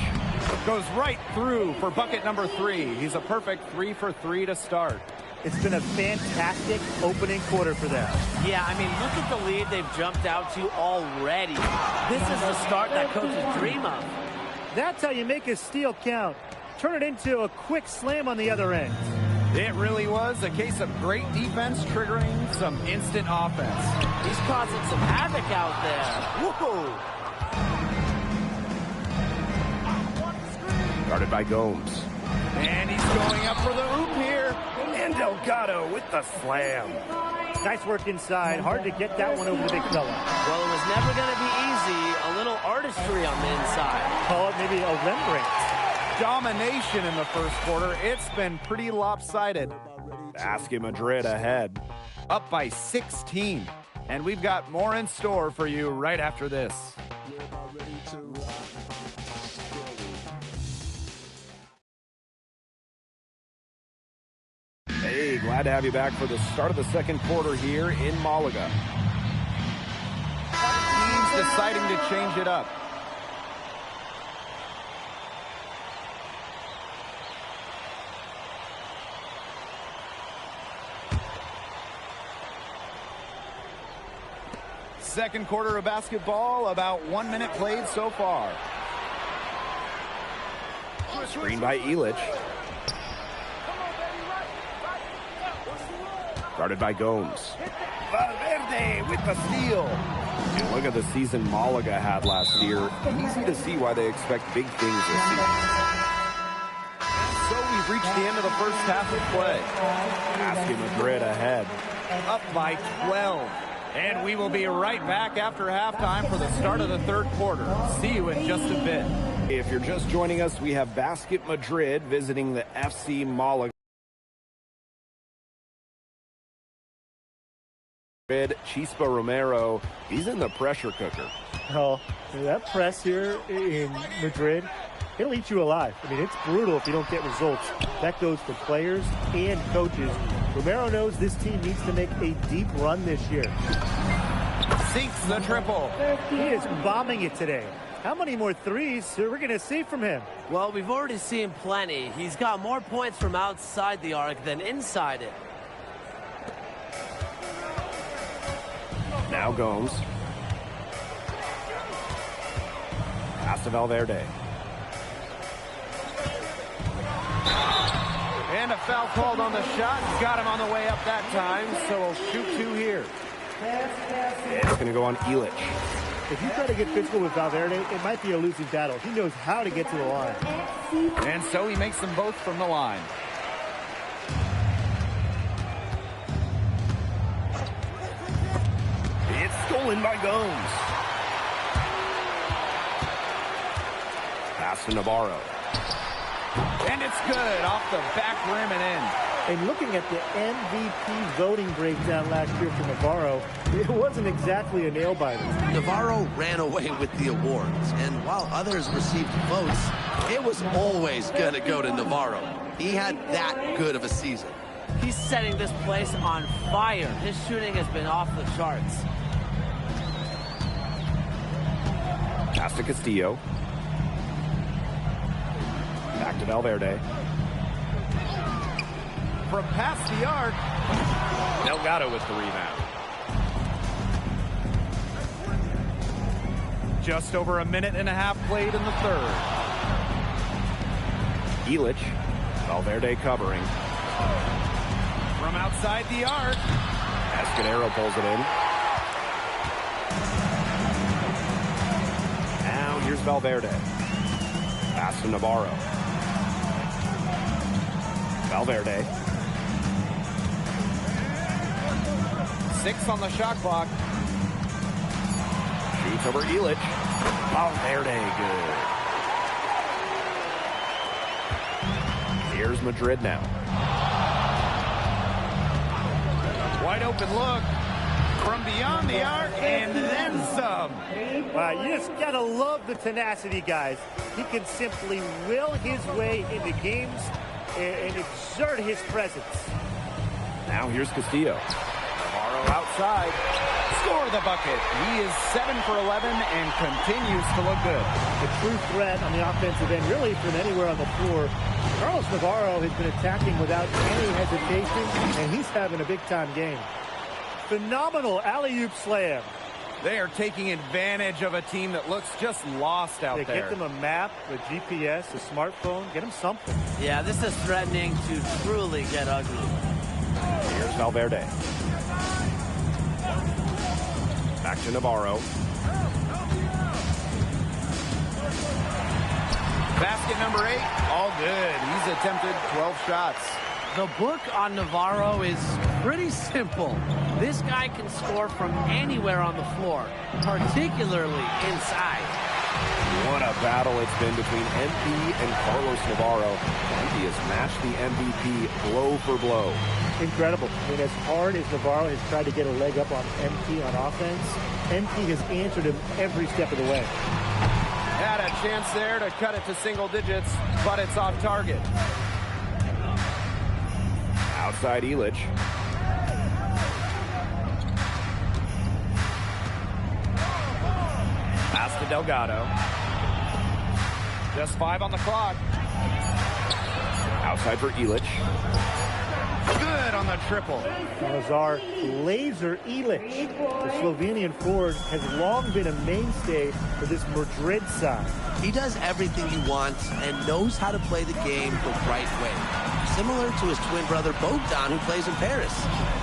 Goes right through for bucket number 3. He's a perfect 3 for 3 to start. It's been a fantastic opening quarter for them. Yeah, I mean, look at the lead they've jumped out to already. This is the start that coaches dream of. That's how you make a steal count. Turn it into a quick slam on the other end. It really was a case of great defense triggering some instant offense. He's causing some havoc out there. Whoa! Guarded by Gomes. And he's going up for the hoop here. And Delgado with the slam. Nice work inside. Hard to get that one over the big fella. Well, it was never going to be easy. A little artistry on the inside. Call it maybe a Rembrandt. Domination in the first quarter. It's been pretty lopsided. Basket Madrid ahead. Up by 16. And we've got more in store for you right after this. Hey, glad to have you back for the start of the second quarter here in Malaga. Teams deciding to change it up. Second quarter of basketball, about 1 minute played so far. Screen by Illich. Guarded by Gomes. Valverde with the steal. And look at the season Malaga had last year. Easy to see why they expect big things this season. So we've reached the end of the first half of play. Basket Madrid ahead. Up by 12. And we will be right back after halftime for the start of the third quarter. See you in just a bit. If you're just joining us, we have Basket Madrid visiting the FC Malaga. Chispa Romero, he's in the pressure cooker. Oh, that press here in Madrid, it'll eat you alive. I mean, it's brutal if you don't get results. That goes for players and coaches. Romero knows this team needs to make a deep run this year. Sinks the triple. He is bombing it today. How many more threes are we going to see from him? Well, we've already seen plenty. He's got more points from outside the arc than inside it. Now Gomes. Pass to Valverde. And a foul called on the shot. Got him on the way up that time, so he'll shoot 2 here. It's going to go on Illich. If you try to get physical with Valverde, it might be a losing battle. He knows how to get to the line. And so he makes them both from the line. It's stolen by Gomes. Pass to Navarro. And it's good off the back rim and in. And looking at the MVP voting breakdown last year for Navarro, it wasn't exactly a nail-biter. Navarro ran away with the awards, and while others received votes, it was always going to go to Navarro. He had that good of a season. He's setting this place on fire. His shooting has been off the charts. Pass to Castillo. Back to Valverde. From past the arc. Delgado with the rebound. Just over a minute and a half played in the third. Illich. Valverde covering. From outside the arc. Escudero pulls it in. Now here's Valverde. Pass to Navarro. Valverde. 6 on the shot clock. Shoots over Illich. Valverde good. Here's Madrid now. Wide open look from beyond the arc and then some. Wow, you just gotta love the tenacity, guys. He can simply will his way into games and exert his presence. Now here's Castillo. Navarro Navarro outside. Score the bucket. He is 7 for 11 and continues to look good. The true threat on the offensive end, really from anywhere on the floor. Carlos Navarro has been attacking without any hesitation, and he's having a big-time game. Phenomenal alley-oop slam. They are taking advantage of a team that looks just lost out there. Get them a map, a GPS, a smartphone, get them something. Yeah, this is threatening to truly get ugly. Here's Valverde. Back to Navarro. Basket number 8, all good. He's attempted 12 shots. The book on Navarro is pretty simple. This guy can score from anywhere on the floor, particularly inside. What a battle it's been between MP and Carlos Navarro. MP has matched the MVP blow for blow. Incredible. I mean, as hard as Navarro has tried to get a leg up on MP on offense, MP has answered him every step of the way. Had a chance there to cut it to single digits, but it's off target. Outside Illich. Pass to Delgado. Just 5 on the clock. Outside for Illich. Good on the triple. Lazar laser Illich. The Slovenian forward has long been a mainstay for this Madrid side. He does everything he wants and knows how to play the game the right way. Similar to his twin brother Bogdan, who plays in Paris.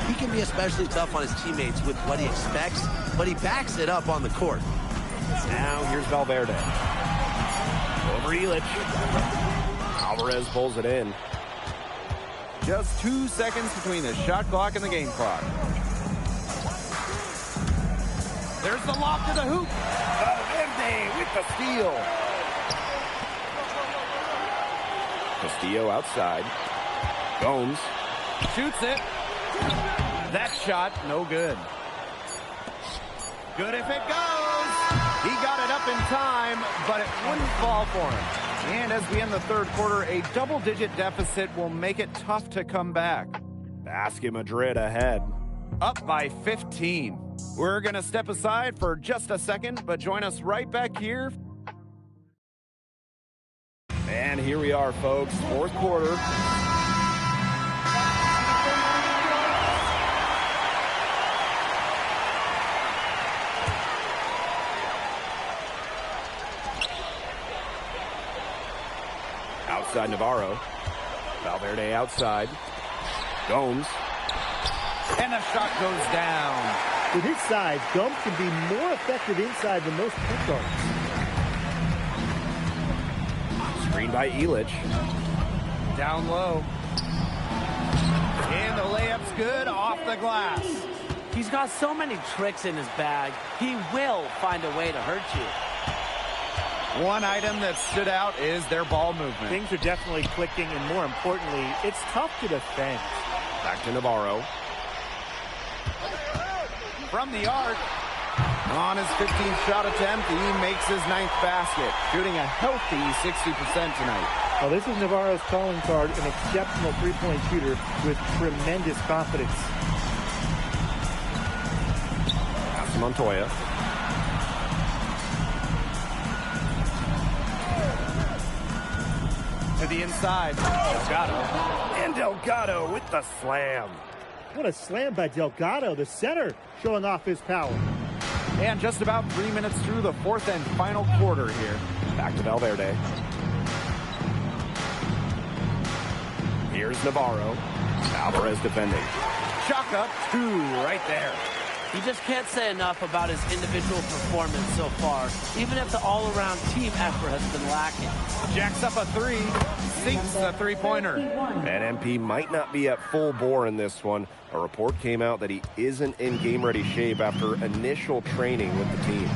He can be especially tough on his teammates with what he expects, but he backs it up on the court. Now here's Valverde. Over Illich. Alvarez pulls it in. Just 2 seconds between the shot clock and the game clock. There's the lob to the hoop. Valverde with the steal. Castillo outside. Gomes shoots it. That shot, no good. Good if it goes. He got it up in time, but it wouldn't fall for him. And as we end the third quarter, a double-digit deficit will make it tough to come back. Basket Madrid ahead. Up by 15. We're going to step aside for just a second, but join us right back here. And here we are, folks. Fourth quarter. Outside Navarro. Valverde outside. Gomes. And the shot goes down. With his size, Gomes can be more effective inside than most point guards. Screen by Illich. Down low. And the layup's good off the glass. He's got so many tricks in his bag, he will find a way to hurt you. One item that stood out is their ball movement. Things are definitely clicking, and more importantly, it's tough to defend. Back to Navarro. From the arc. On his 15th shot attempt, he makes his 9th basket, shooting a healthy 60% tonight. Well, this is Navarro's calling card, an exceptional three-point shooter with tremendous confidence. Pass to Montoya. To the inside, Delgado. And Delgado with the slam. What a slam by Delgado, the center, showing off his power. And just about 3 minutes through the fourth and final quarter here. Back to Valverde. Here's Navarro. Alvarez defending. Chalk up 2 right there. You just can't say enough about his individual performance so far, even if the all-around team effort has been lacking. Jacks up a 3, sinks a three-pointer. And MP might not be at full bore in this one. A report came out that he isn't in game-ready shape after initial training with the team.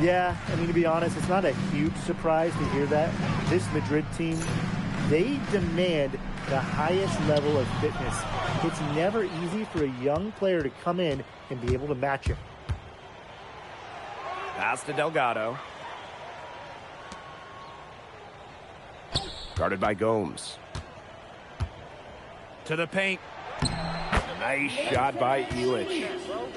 Yeah, I mean, to be honest, it's not a huge surprise to hear that. This Madrid team, they demand the highest level of fitness. It's never easy for a young player to come in and be able to match him. Pass to Delgado. Guarded by Gomes. To the paint. Nice shot by Illich.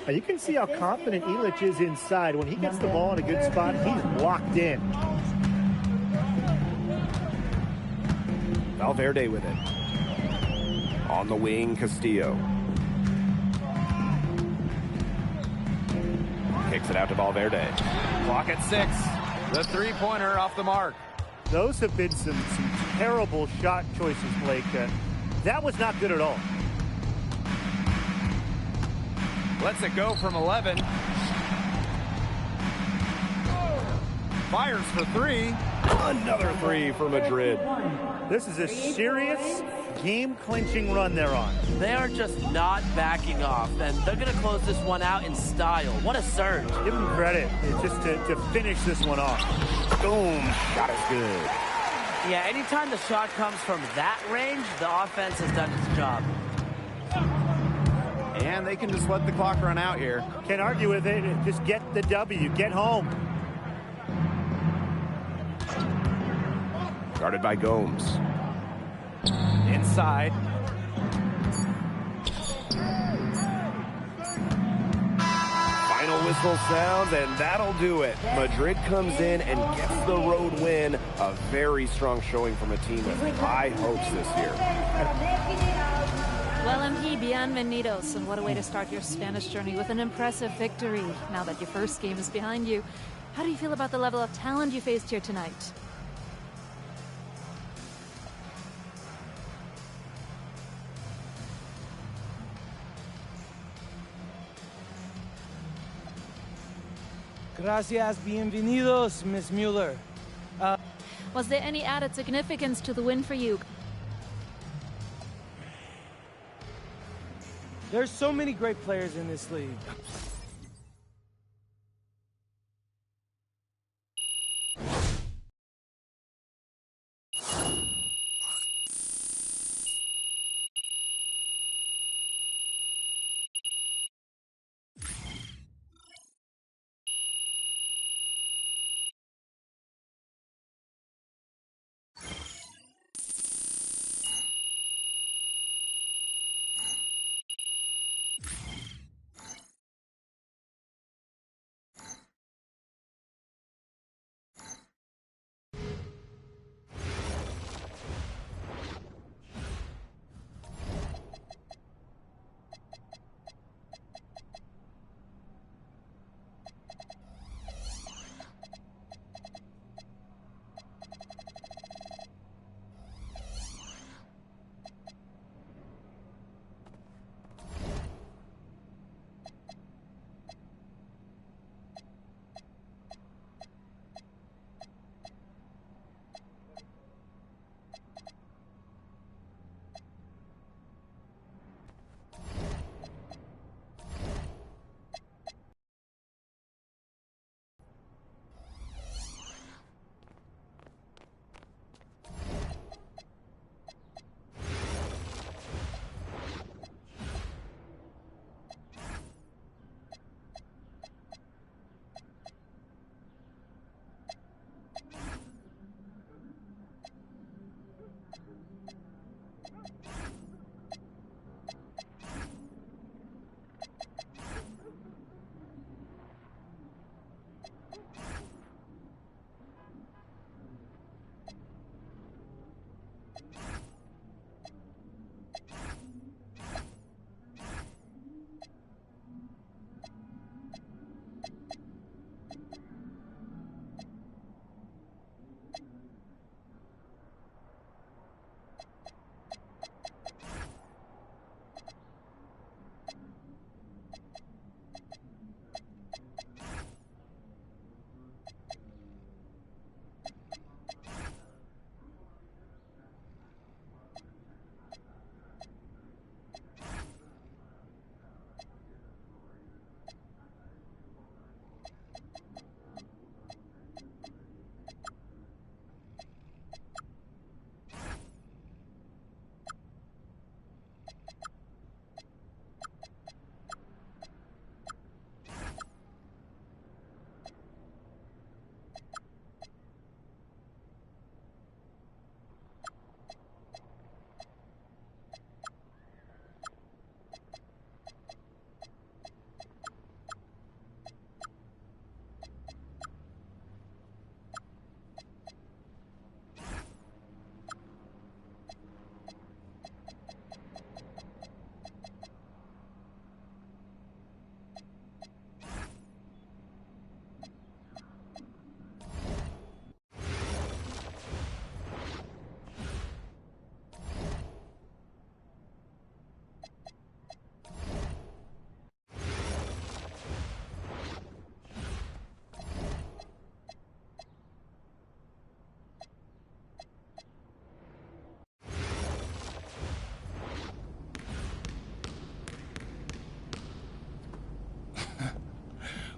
Now you can see how confident Illich is inside. When he gets the ball in a good spot, he's locked in. Valverde with it. On the wing, Castillo. Kicks it out to Valverde. Clock at 6. The three-pointer off the mark. Those have been some terrible shot choices, Blake. That was not good at all. Lets it go from 11. Fires for 3. Another 3 for Madrid. This is a serious game-clinching run they're on. They are just not backing off, and they're going to close this one out in style. What a surge. Give them credit. It's just to finish this one off. Boom. Shot is good. Yeah, anytime the shot comes from that range, the offense has done its job. And they can just let the clock run out here. Can't argue with it. Just get the W. Get home. Guarded by Gomes. Inside. Final whistle sounds, and that'll do it. Madrid comes in and gets the road win. A very strong showing from a team with high hopes this year. Well, MP, bienvenidos, and what a way to start your Spanish journey with an impressive victory. Now that your first game is behind you, how do you feel about the level of talent you faced here tonight? Gracias, bienvenidos, Miss Mueller. Was there any added significance to the win for you? There's so many great players in this league.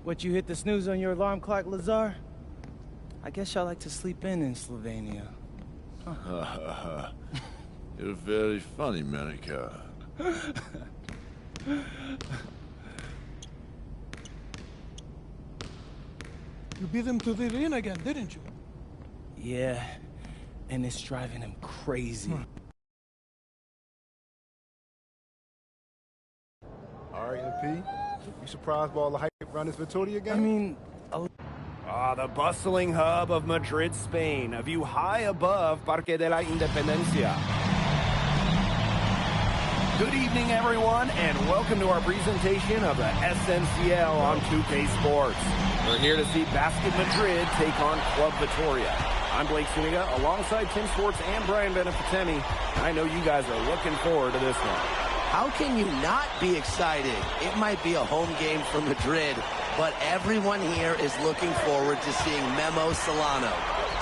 What, you hit the snooze on your alarm clock, Lazar? I guess y'all like to sleep in Slovenia. Huh. You're very funny, Monica. You beat him to the arena again, didn't you? Yeah, and it's driving him crazy. All right, MP. You surprised by all the hype around this Vitoria game? I mean... The bustling hub of Madrid, Spain. A view high above Parque de la Independencia. Good evening, everyone, and welcome to our presentation of the SNCL on 2K Sports. We're here to see Basket Madrid take on Club Vitoria. I'm Blake Zuniga, alongside Tim Schwartz and Brian Benefatemi. I know you guys are looking forward to this one. How can you not be excited? It might be a home game for Madrid, but everyone here is looking forward to seeing Memo Solano,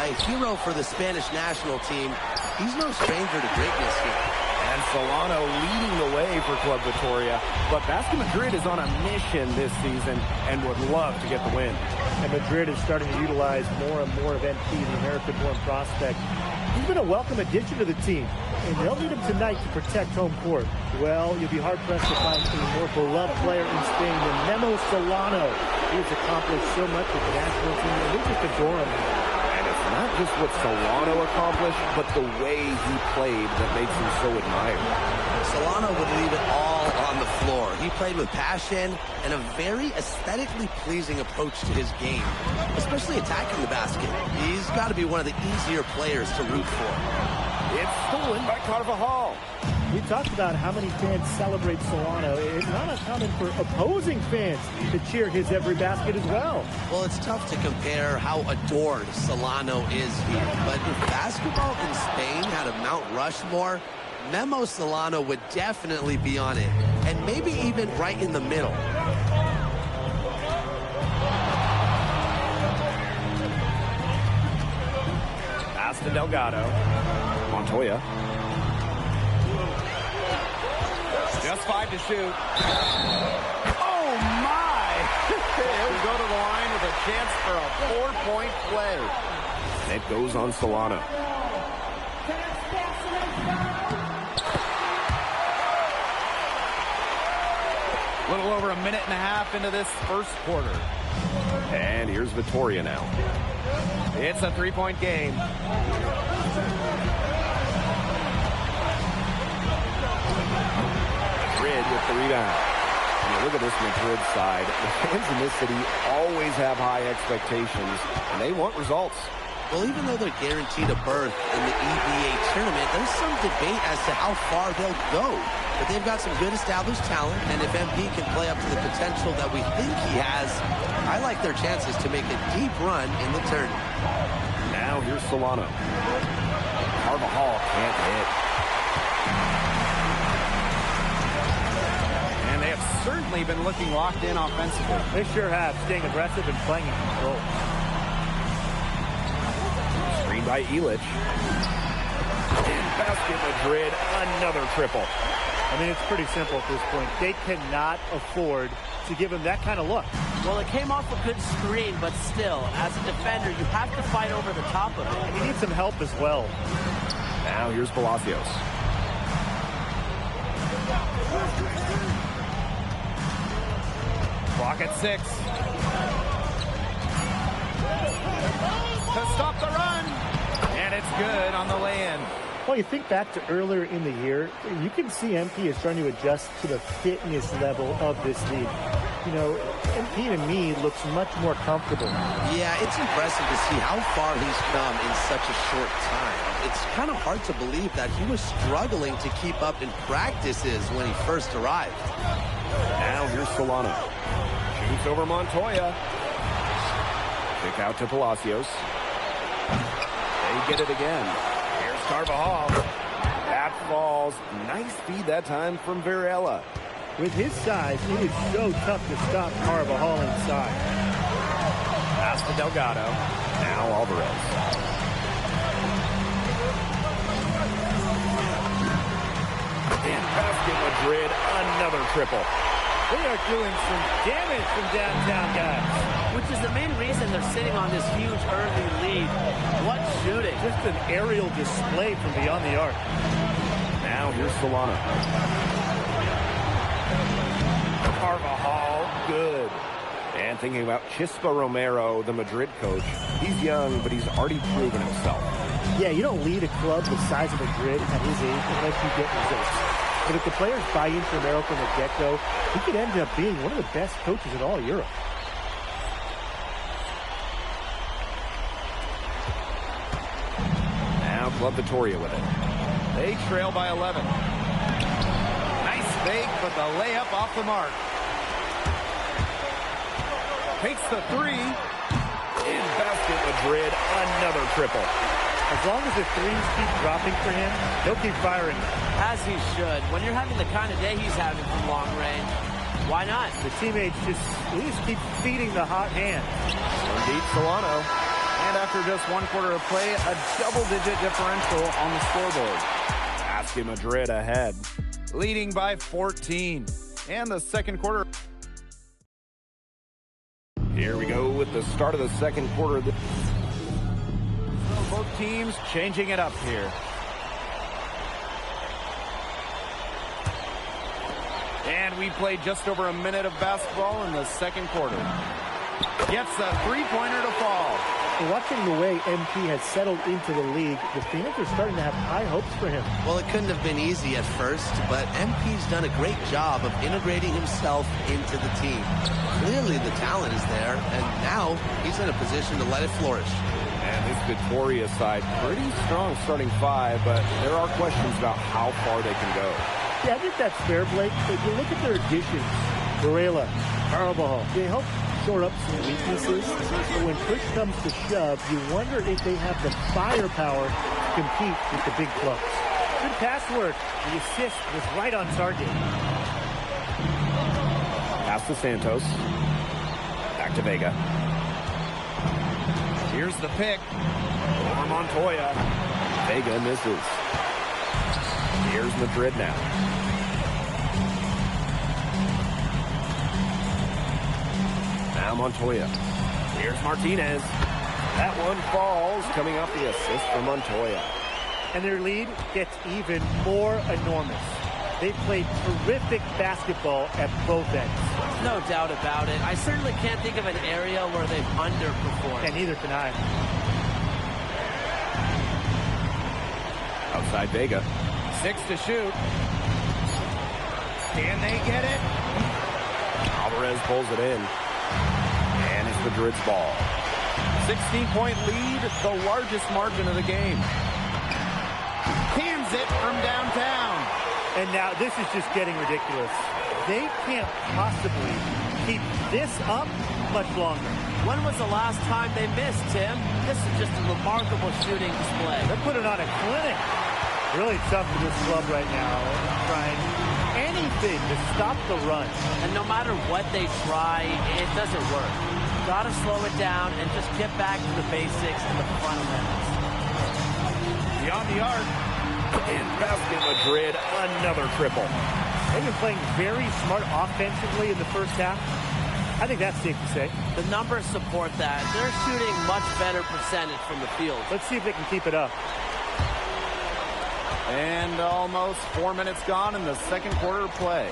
a hero for the Spanish national team. He's no stranger to greatness here. And Solano leading the way for Club Vitoria. But Basket Madrid is on a mission this season and would love to get the win. And Madrid is starting to utilize more and more of MP, the American-born prospect. He's been a welcome addition to the team, and they'll need him tonight to protect home court. Well, you'll be hard-pressed to find a more beloved player in Spain than Memo Solano. He has accomplished so much with the national team, and we just adore him. And it's not just what Solano accomplished, but the way he played that makes him so admired. Solano would leave it all on the floor. He played with passion and a very aesthetically pleasing approach to his game, especially attacking the basket. He's got to be one of the easier players to root for. It's stolen by Carvajal. We talked about how many fans celebrate Solano. It's not uncommon for opposing fans to cheer his every basket as well. Well, it's tough to compare how adored Solano is here. But if basketball in Spain had a Mount Rushmore, Memo Solano would definitely be on it. And maybe even right in the middle. Pass to Delgado. Montoya. Just 5 to shoot. Oh, my! He'll go to the line with a chance for a 4-point play. It goes on Solano. A little over a minute and a half into this first quarter. And here's Vitoria now. It's a 3-point game. Madrid with the rebound. I mean, look at this Madrid side. The fans in this city always have high expectations, and they want results. Well, even though they're guaranteed a berth in the EBA tournament, there's some debate as to how far they'll go. But they've got some good established talent, and if MP can play up to the potential that we think he has, I like their chances to make a deep run in the tournament. Now here's Solano. Carvajal can't hit. And they have certainly been looking locked in offensively. They sure have, staying aggressive and playing in control. Screen by Illich. In Basket Madrid, another triple. I mean, it's pretty simple at this point. They cannot afford to give him that kind of look. Well, it came off a good screen, but still, as a defender, you have to fight over the top of it. He needs some help as well. Now here's Palacios. Clock at 6. To stop the run. And it's good on the lay-in. Well, you think back to earlier in the year, you can see MP is starting to adjust to the fitness level of this league. You know, MP to me looks much more comfortable. Yeah, it's impressive to see how far he's come in such a short time. It's kind of hard to believe that he was struggling to keep up in practices when he first arrived. Now here's Solano. Shoots over Montoya. Kick out to Palacios. They get it again. Here's Carvajal. That falls. Nice feed that time from Varela. With his size, it is so tough to stop Carvajal inside. Pass to Delgado. Now Alvarez. In Basket Madrid, another triple. They are doing some damage from downtown, guys. Which is the main reason they're sitting on this huge early lead. What shooting. Just an aerial display from beyond the arc. Now here's Solano. Carvajal, good. And thinking about Chispa Romero, the Madrid coach. He's young, but he's already proven himself. Yeah, you don't lead a club the size of Madrid at his age unless you get results. But if the players buy into Romero from the get-go, he could end up being one of the best coaches in all Europe. Now Club Vitoria with it. They trail by 11. Nice fake, but the layup off the mark. Takes the three. In basket Madrid, another triple. As long as the threes keep dropping for him, he'll keep firing. As he should. When you're having the kind of day he's having from long range, why not? The teammates just keep feeding the hot hand. Indeed, Solano. And after just one quarter of play, a double-digit differential on the scoreboard. Basket Madrid ahead, leading by 14. And the second quarter. Here we go with the start of the second quarter. So both teams changing it up here. And we played just over a minute of basketball in the second quarter. Gets a three-pointer to fall. Watching the way MP has settled into the league, the fans are starting to have high hopes for him. Well, it couldn't have been easy at first, but MP's done a great job of integrating himself into the team. Clearly the talent is there, and now he's in a position to let it flourish. And this Vitoria side, pretty strong starting five, but there are questions about how far they can go. Yeah, I think that's fair, Blake. If you look at their additions, Varela, Carvajal, they help shore up some weaknesses, but when push comes to shove, you wonder if they have the firepower to compete with the big clubs. Good pass work. The assist was right on target. Pass to Santos. Back to Vega. Here's the pick. Over Montoya. Vega misses. Here's Madrid now. Now Montoya. Here's Martinez. That one falls, coming off the assist from Montoya. And their lead gets even more enormous. They've played terrific basketball at both ends. No doubt about it. I certainly can't think of an area where they've underperformed. And neither can I. Outside Vega. 6 to shoot. Can they get it? Alvarez pulls it in. And it's Madrid's ball. 16-point lead, the largest margin of the game. Cans it from downtown. And now this is just getting ridiculous. They can't possibly keep this up much longer. When was the last time they missed, Tim? This is just a remarkable shooting display. They're putting on a clinic. Really tough for this club right now. Trying anything to stop the run. And no matter what they try, it doesn't work. Gotta slow it down and just get back to the basics and the fundamentals. Beyond the arc. In basket Madrid, another triple. They've been playing very smart offensively in the first half. I think that's safe to say. The numbers support that. They're shooting much better percentage from the field. Let's see if they can keep it up. And almost 4 minutes gone in the second quarter of play.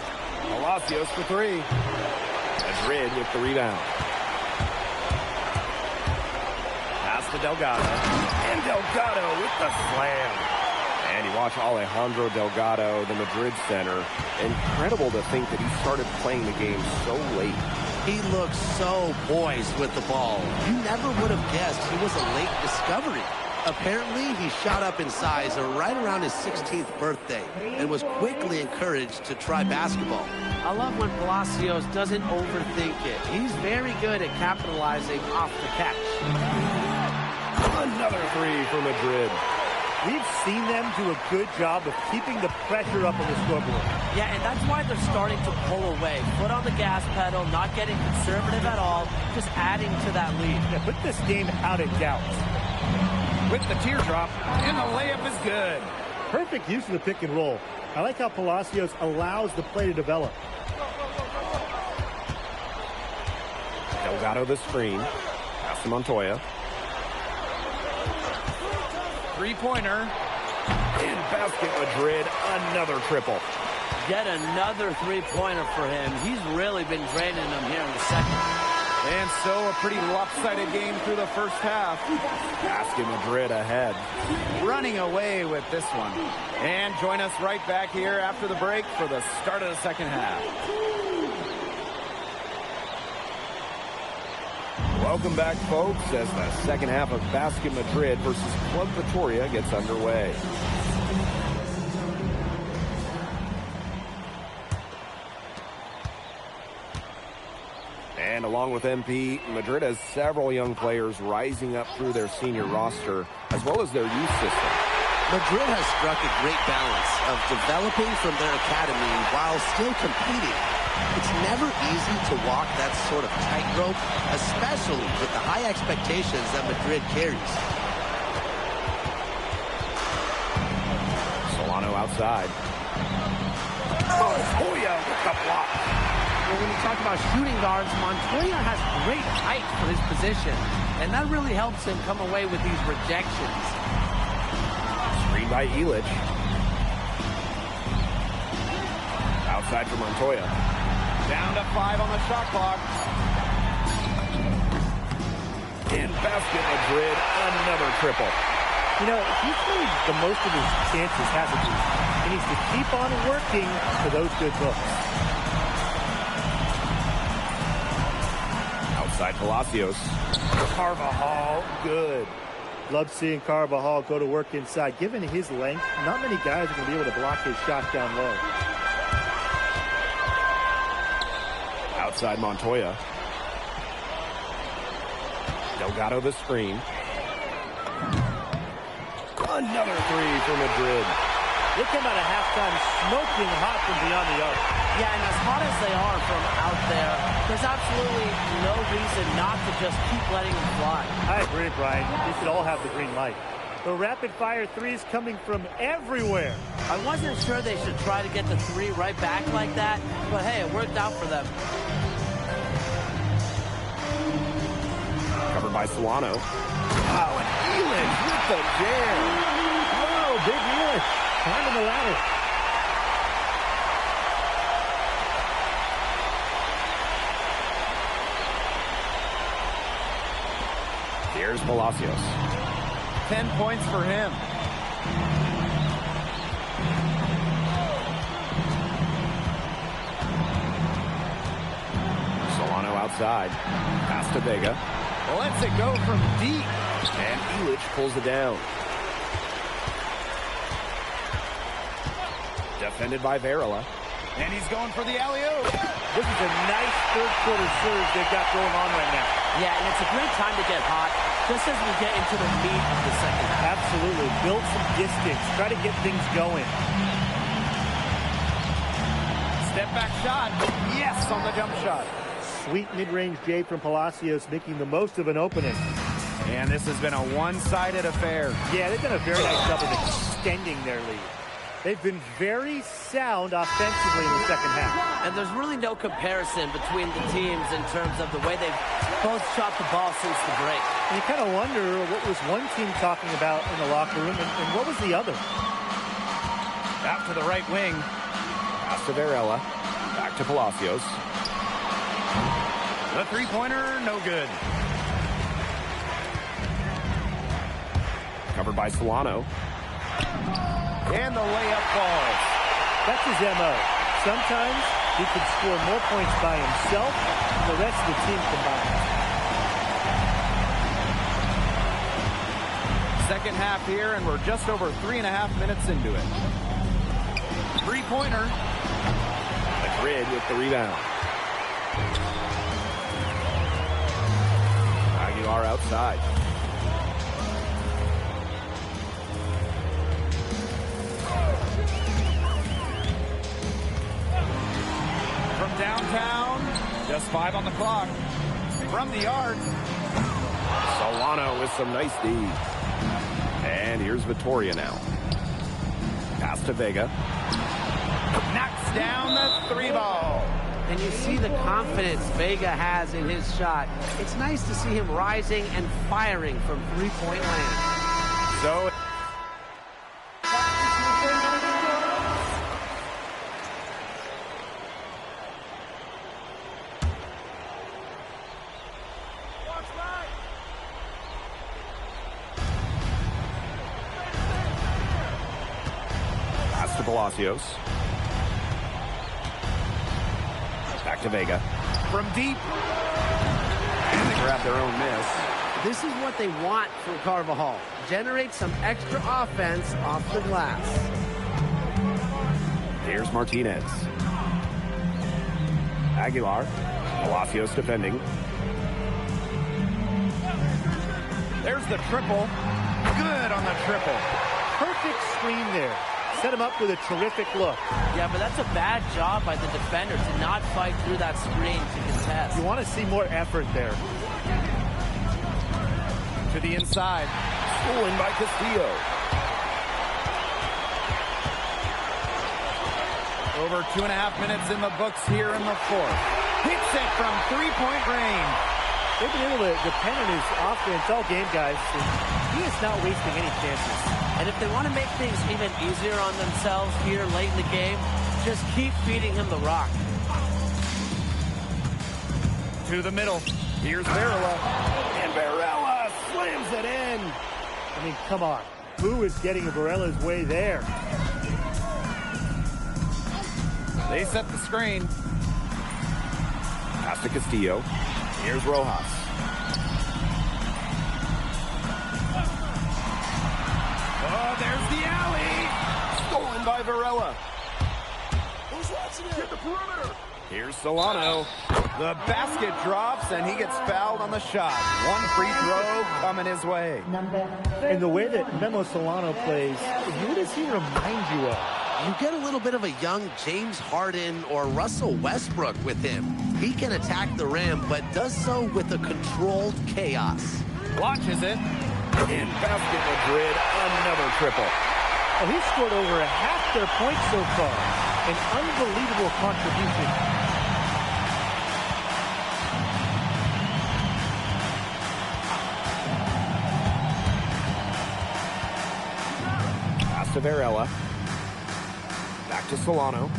Palacios for three. Madrid with the rebound. Pass to Delgado. And Delgado with the slam. And you watch Alejandro Delgado, the Madrid center. Incredible to think that he started playing the game so late. He looks so poised with the ball. You never would have guessed he was a late discovery. Apparently, he shot up in size right around his 16th birthday and was quickly encouraged to try basketball. I love when Palacios doesn't overthink it. He's very good at capitalizing off the catch. Another three for Madrid. We've seen them do a good job of keeping the pressure up on the scoreboard. Yeah, and that's why they're starting to pull away. Foot on the gas pedal, not getting conservative at all, just adding to that lead. Yeah, put this game out of doubt. With the teardrop, and the layup is good. Perfect use of the pick and roll. I like how Palacios allows the play to develop. Delgado the screen. Pass to Montoya. Three-pointer. And Basket Madrid, another triple. Yet another three-pointer for him. He's really been draining them here in the second. And so a pretty lopsided game through the first half. Basket Madrid ahead. Running away with this one. And join us right back here after the break for the start of the second half. Welcome back, folks, as the second half of Basket Madrid versus Club Vitoria gets underway. And along with MP, Madrid has several young players rising up through their senior roster, as well as their youth system. Madrid has struck a great balance of developing from their academy while still competing. It's never easy to walk that sort of tightrope, especially with the high expectations that Madrid carries. Solano outside. Montoya with the block. Well, when you talk about shooting guards, Montoya has great height for his position, and that really helps him come away with these rejections. Screen by Illich. Outside for Montoya. Down to 5 on the shot clock. In Basket Madrid, another triple. You know, he's made the most of his chances, hasn't he? He needs to keep on working for those good looks. Outside Palacios. Carvajal, good. Love seeing Carvajal go to work inside. Given his length, not many guys are going to be able to block his shot down low. Outside Montoya. Delgado the screen. Another three for Madrid. They come out of halftime smoking hot from beyond the arc. Yeah, and as hot as they are from out there, there's absolutely no reason not to just keep letting them fly. I agree, Brian. They should all have the green light. The rapid-fire threes coming from everywhere. I wasn't sure they should try to get the three right back like that, but hey, it worked out for them. Covered by Solano. Oh, and Illich with the jam. Oh, big Illich. Climbing the ladder. Here's Palacios. 10 points for him. Solano outside. Pass to Vega. Lets it go from deep. And Illich pulls it down. Defended by Varela. And he's going for the alley-oop. This is a nice third-quarter surge they've got going on right now. Yeah, and it's a great time to get hot, just as we get into the meat of the second half. Absolutely. Build some distance. Try to get things going. Step back shot. Yes, on the jump shot. Sweet mid-range J from Palacios, making the most of an opening. And this has been a one-sided affair. Yeah, they've done a very nice job of extending their lead. They've been very sound offensively in the second half. And there's really no comparison between the teams in terms of the way they've both shot the ball since the break. And you kind of wonder what was one team talking about in the locker room and what was the other? Out to the right wing. Pass to Varela. Back to Palacios. The three-pointer, no good. Covered by Solano. And the layup falls. That's his MO. Sometimes he can score more points by himself than the rest of the team combined. Second half here, and we're just over 3.5 minutes into it. Three-pointer. Madrid with the rebound. Aguilar outside. From downtown, just 5 on the clock. From the arc. Solano with some nice D. And here's Vitoria now. Pass to Vega. Knocks down the three ball. and you see the confidence Vega has in his shot. It's nice to see him rising and firing from three-point land. So pass to Palacios. Back to Vega. From deep. And they grab their own miss. This is what they want from Carvajal. Generate some extra offense off the glass. Here's Martinez. Aguilar. Palacios defending. There's the triple. Good on the triple. Perfect screen there. Set him up with a terrific look. Yeah, but that's a bad job by the defender to not fight through that screen to contest. You want to see more effort there. To the inside. Stolen by Castillo. Over 2.5 minutes in the books here in the fourth. Hits it from three-point range. They've been able to depend on his offense all game, guys. He is not wasting any chances. And if they want to make things even easier on themselves here late in the game, just keep feeding him the rock. To the middle. Here's Varela. And Varela slams it in. I mean, come on. Who is getting Varela's way there? They set the screen. Pass to Castillo. Here's Rojas. Oh, there's the alley. Stolen by Varela. Who's watching it? Get the perimeter. Here's Solano. The basket drops, and he gets fouled on the shot. One free throw coming his way. And the way that Memo Solano plays, who does he remind you of? You get a little bit of a young James Harden or Russell Westbrook with him. He can attack the rim, but does so with a controlled chaos. Launches it. In Basket Madrid, another triple. Well, he's scored over half their points so far. An unbelievable contribution. Pass to Varela. Back to Solano.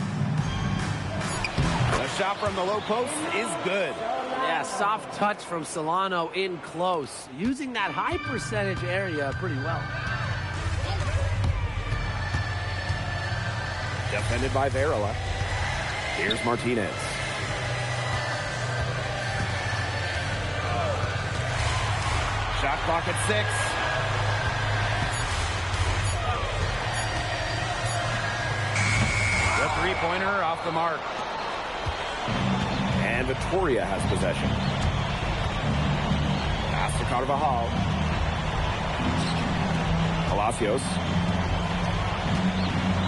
The shot from the low post is good. Yeah, soft touch from Solano in close. Using that high percentage area pretty well. Defended by Varela. Here's Martinez. Shot clock at 6. The three-pointer off the mark. And Victoria has possession. Pass to Carvajal. Palacios.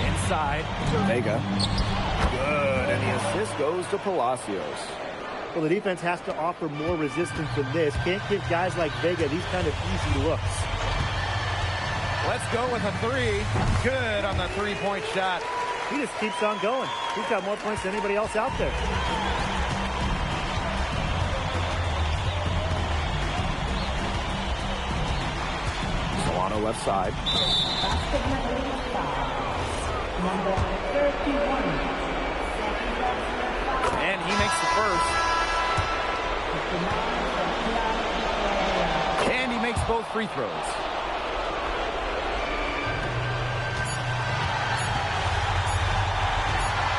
Inside to Vega. Good, and the assist goes to Palacios. Well, the defense has to offer more resistance than this. Can't give guys like Vega these kind of easy looks. Let's go with a three. Good on the three-point shot. He just keeps on going. He's got more points than anybody else out there. Solano left side. Number 31. And he makes the first. And he makes both free throws.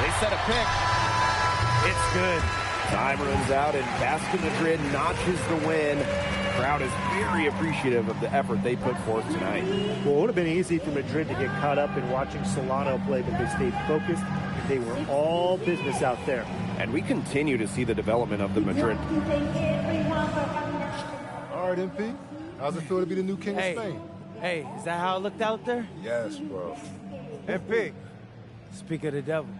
They set a pick. It's good. Time runs out and Basket Madrid notches the win. The crowd is very appreciative of the effort they put forth tonight. Well, it would have been easy for Madrid to get caught up in watching Solano play, but they stayed focused and they were all business out there. And we continue to see the development of the Madrid. All right, MP. How's it feel to be the new king of Spain? Hey, is that how it looked out there? Yes, bro. MP, Speak of the devil.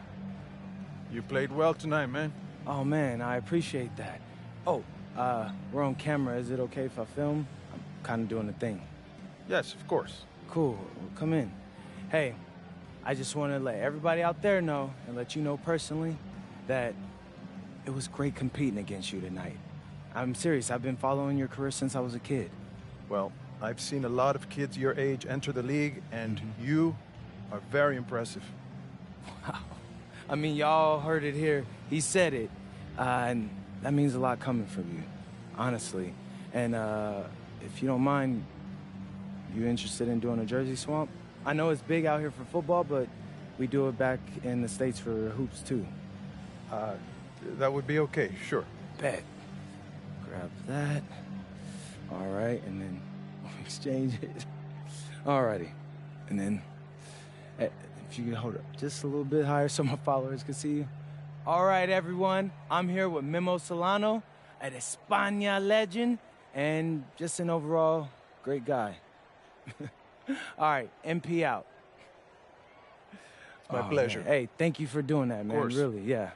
you played well tonight, man. Oh, man, I appreciate that. Oh, we're on camera. Is it okay if I film? I'm kind of doing the thing. Yes, of course. Cool. Come in. Hey, I just want to let everybody out there know and let you know personally that it was great competing against you tonight. I'm serious. I've been following your career since I was a kid. Well, I've seen a lot of kids your age enter the league, and you are very impressive. Wow. I mean, y'all heard it here. He said it. And that means a lot coming from you, honestly. And if you don't mind, you interested in doing a jersey swap? I know it's big out here for football, but we do it back in the States for hoops, too. That would be okay, sure. Bet. Grab that. All right, and then exchange it. All righty. And then, if you could hold up just a little bit higher so my followers can see you. All right, everyone. I'm here with Memo Solano, an España legend, and just an overall great guy. All right, MP out. My pleasure. Man. Hey, thank you for doing that, man. Of course. Really, yeah.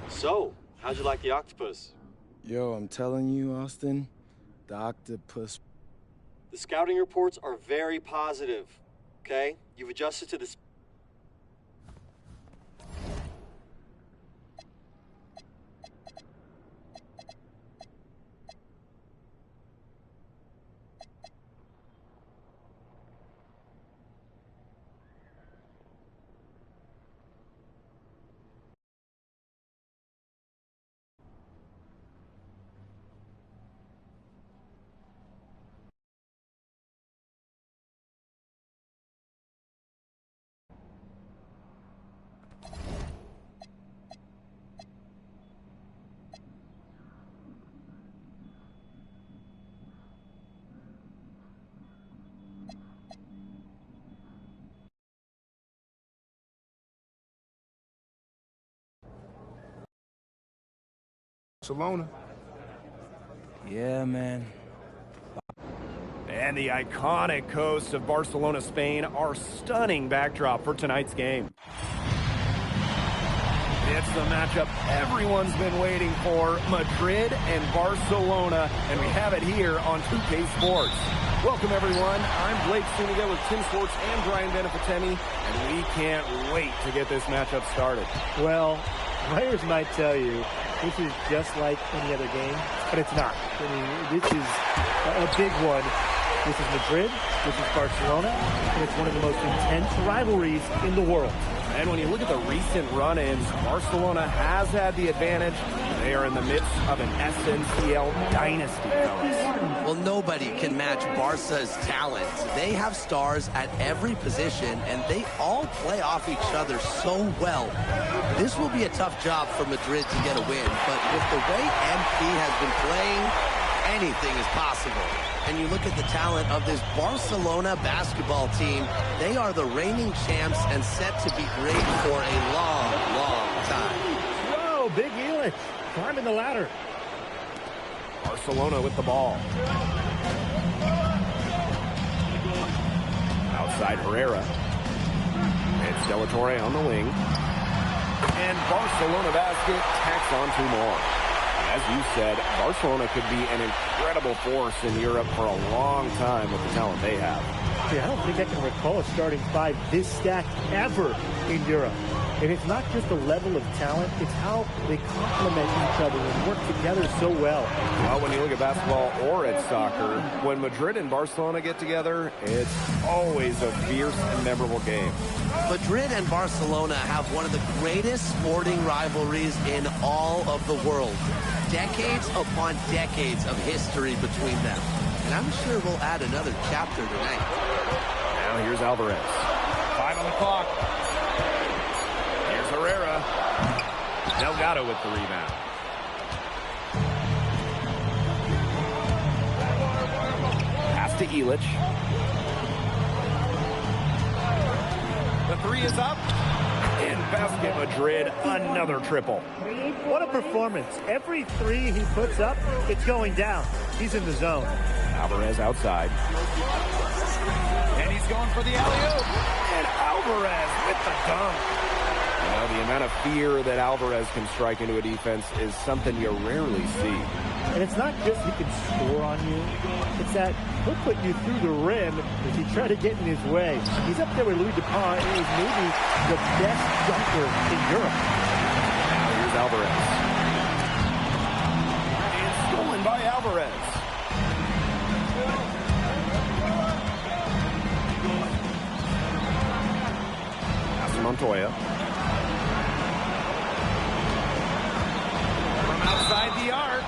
So, how'd you like the octopus? Yo, I'm telling you, Austin, the octopus. The scouting reports are very positive, okay? You've adjusted to this. Barcelona. Yeah, man. And the iconic coast of Barcelona, Spain, our stunning backdrop for tonight's game. It's the matchup everyone's been waiting for, Madrid and Barcelona, and we have it here on 2K Sports. Welcome, everyone. I'm Blake Suniga with Tim Sports and Brian Benefitemi, and we can't wait to get this matchup started. Well, players might tell you this is just like any other game, but it's not. I mean, this is a big one. This is Madrid, this is Barcelona, and it's one of the most intense rivalries in the world. And when you look at the recent run-ins, Barcelona has had the advantage. They are in the midst of an SNCL dynasty, fellas. Well, nobody can match Barca's talent. They have stars at every position, and they all play off each other so well. This will be a tough job for Madrid to get a win, but with the way MP has been playing, anything is possible. And you look at the talent of this Barcelona basketball team, they are the reigning champs and set to be great for a long, long time. Whoa, Big Elix climbing the ladder. Barcelona with the ball. Outside Herrera. It's De La Torre on the wing. And Barcelona basket tacks on two more. As you said, Barcelona could be an incredible force in Europe for a long time with the talent they have. I don't think I can recall a starting five this stacked ever in Europe. And it's not just the level of talent, it's how they complement each other and work together so well. Well, when you look at basketball or at soccer, when Madrid and Barcelona get together, it's always a fierce and memorable game. Madrid and Barcelona have one of the greatest sporting rivalries in all of the world. Decades upon decades of history between them. and I'm sure we'll add another chapter tonight. Now here's Alvarez. 5 on the clock. Here's Herrera. Delgado with the rebound. Pass to Illich. The 3 is up. In basket Madrid, another triple. What a performance. Every 3 he puts up, it's going down. He's in the zone. Alvarez outside. And he's going for the alley-oop. And Alvarez with the dunk. You know, the amount of fear that Alvarez can strike into a defense is something you rarely see. And it's not just he can score on you. It's that he'll put you through the rim if you try to get in his way. He's up there with Louis Dupont, and he's maybe the best dunker in Europe. Now here's Alvarez. And stolen by Alvarez. Pass to Montoya. From outside the arc.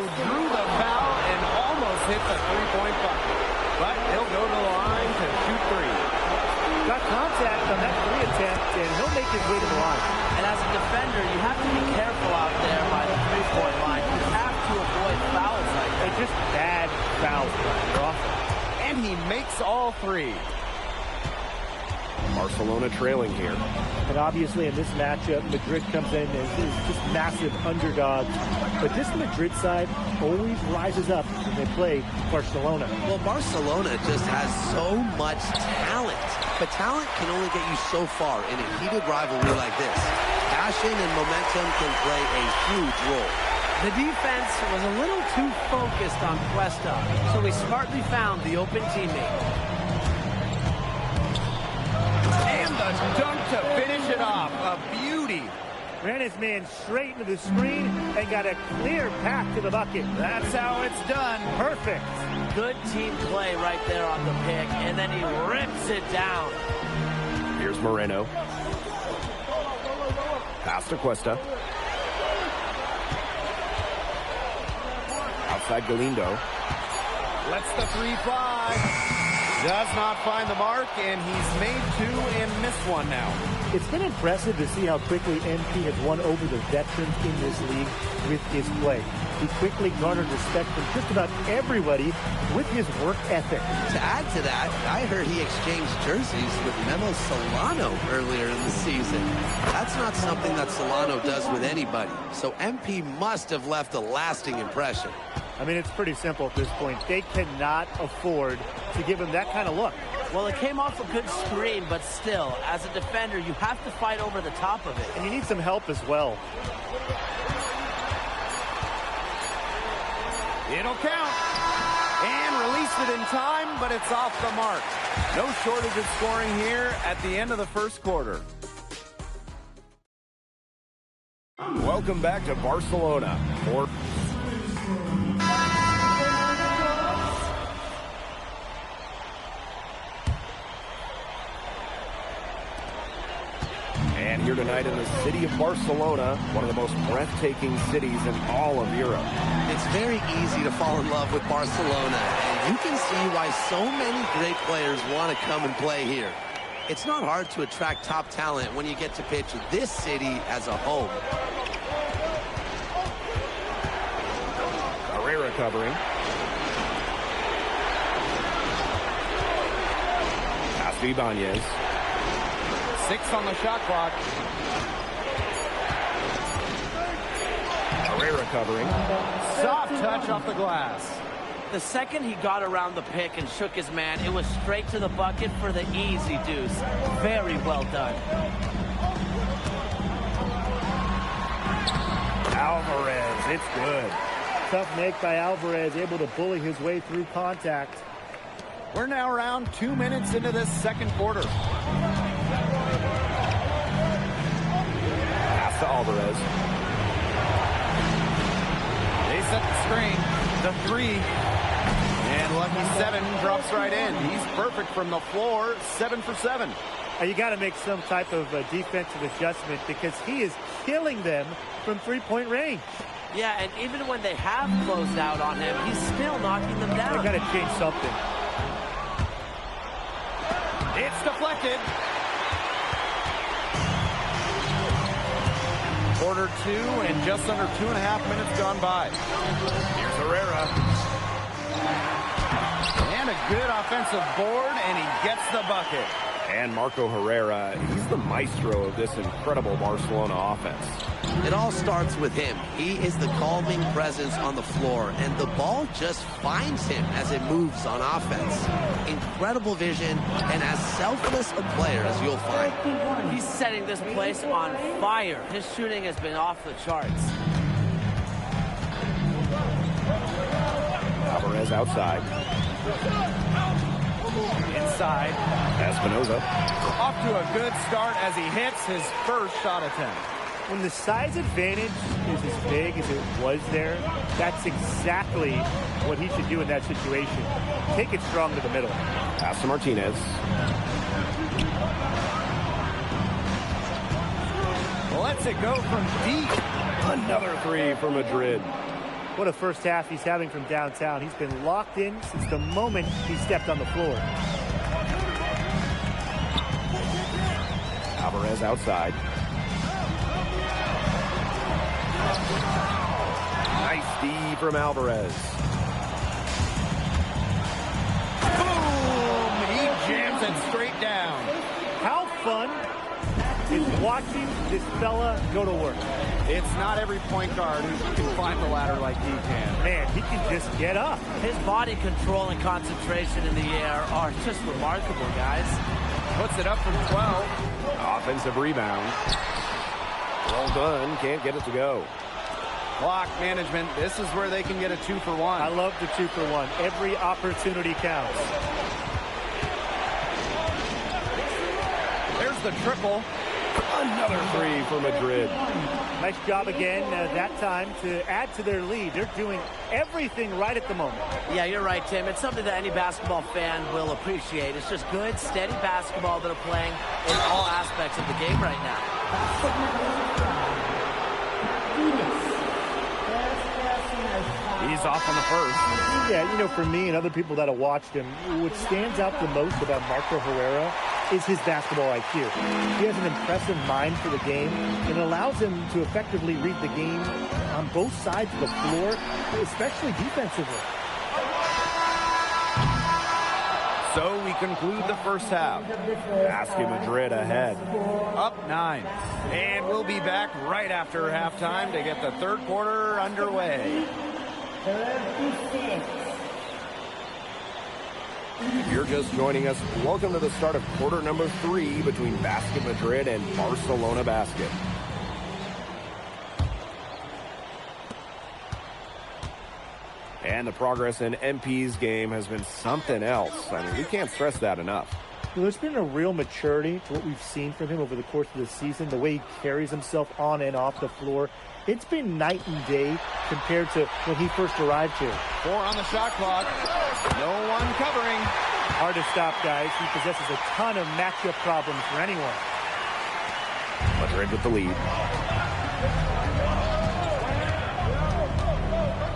Drew the foul and almost hit the three-point bucket. But he'll go to the line to shoot 3. Got contact on that 3 attempt, and he'll make his way to the line. And as a defender, you have to be careful out there by the three-point line. You have to avoid fouls like that. They're just bad fouls by your offense. And he makes all 3. Barcelona trailing here. And obviously in this matchup, Madrid comes in as just massive underdogs. But this Madrid side always rises up when they play Barcelona. Well, Barcelona just has so much talent. But talent can only get you so far in a heated rivalry like this. Passion and momentum can play a huge role. The defense was a little too focused on Cuesta, so he smartly found the open teammate. And the dunk to finish it off. A beauty. Ran his man straight into the screen and got a clear path to the bucket. That's how it's done. Perfect. Good team play right there on the pick, and then he rips it down. Here's Moreno. Pass to Cuesta. Outside Galindo. Lets the 3 fly. Does not find the mark, and he's made 2 and missed 1 now. It's been impressive to see how quickly MP has won over the veterans in this league with his play. He quickly garnered respect from just about everybody with his work ethic. To add to that, I heard he exchanged jerseys with Memo Solano earlier in the season. That's not something that Solano does with anybody, so MP must have left a lasting impression. I mean, it's pretty simple at this point. They cannot afford to give him that kind of look. Well, it came off a good screen, but still, as a defender, you have to fight over the top of it. And you need some help as well. It'll count. And released it in time, but it's off the mark. No shortage of scoring here at the end of the first quarter. Welcome back to Barcelona. And here tonight in the city of Barcelona, one of the most breathtaking cities in all of Europe. It's very easy to fall in love with Barcelona, and you can see why so many great players want to come and play here. It's not hard to attract top talent when you get to pitch this city as a home. Herrera covering. Pass to Ibanez. 6 on the shot clock. Herrera covering. Soft touch off the glass. The second he got around the pick and shook his man, it was straight to the bucket for the easy deuce. Very well done. Alvarez, it's good. Tough make by Alvarez, able to bully his way through contact. We're now around 2 minutes into this second quarter. Pass to Alvarez. They set the screen. The 3. And lucky 7 drops right in. He's perfect from the floor. 7 for 7. You got to make some type of defensive adjustment because he is killing them from three-point range. Yeah, and even when they have closed out on him, he's still knocking them down. They got to change something. It's deflected. Quarter 2 and just under 2.5 minutes gone by. Here's Herrera. And a good offensive board, and he gets the bucket. And Marco Herrera, he's the maestro of this incredible Barcelona offense. It all starts with him. He is the calming presence on the floor, and the ball just finds him as it moves on offense. Incredible vision, and as selfless a player as you'll find. He's setting this place on fire. His shooting has been off the charts. Alvarez outside. Inside. Espinoza. Off to a good start as he hits his first shot attempt. When the size advantage is as big as it was there, that's exactly what he should do in that situation. Take it strong to the middle. Pass to Martinez. Lets it go from deep. Another three for Madrid. What a first half he's having from downtown. He's been locked in since the moment he stepped on the floor. Alvarez outside. Nice D from Alvarez. Boom! He jams it straight down. How fun is watching this fella go to work? It's not every point guard who can climb the ladder like he can. Man, he can just get up. His body control and concentration in the air are just remarkable, guys. Puts it up from 12. Offensive rebound. Well done. Can't get it to go. Clock management. This is where they can get a 2-for-1. I love the 2-for-1. Every opportunity counts. There's the triple. Another three for Madrid. Nice job again that time to add to their lead. They're doing everything right at the moment. Yeah, you're right, Tim. It's something that any basketball fan will appreciate. It's just good, steady basketball that are playing in all aspects of the game right now. He's off on the first. Yeah, you know, for me and other people that have watched him, what stands out the most about Marco Herrera is his basketball IQ. He has an impressive mind for the game, and it allows him to effectively read the game on both sides of the floor, especially defensively. So we conclude the first half. Basket Madrid ahead. Up 9. And we'll be back right after halftime to get the third quarter underway. If you're just joining us, welcome to the start of quarter number 3 between Basket Madrid and Barcelona Basket. And the progress in MP's game has been something else. I mean, we can't stress that enough. Well, there's been a real maturity to what we've seen from him over the course of the season, the way he carries himself on and off the floor. It's been night and day compared to when he first arrived here. 4 on the shot clock. No one covering. Hard to stop, guys. He possesses a ton of matchup problems for anyone. Madrid with the lead.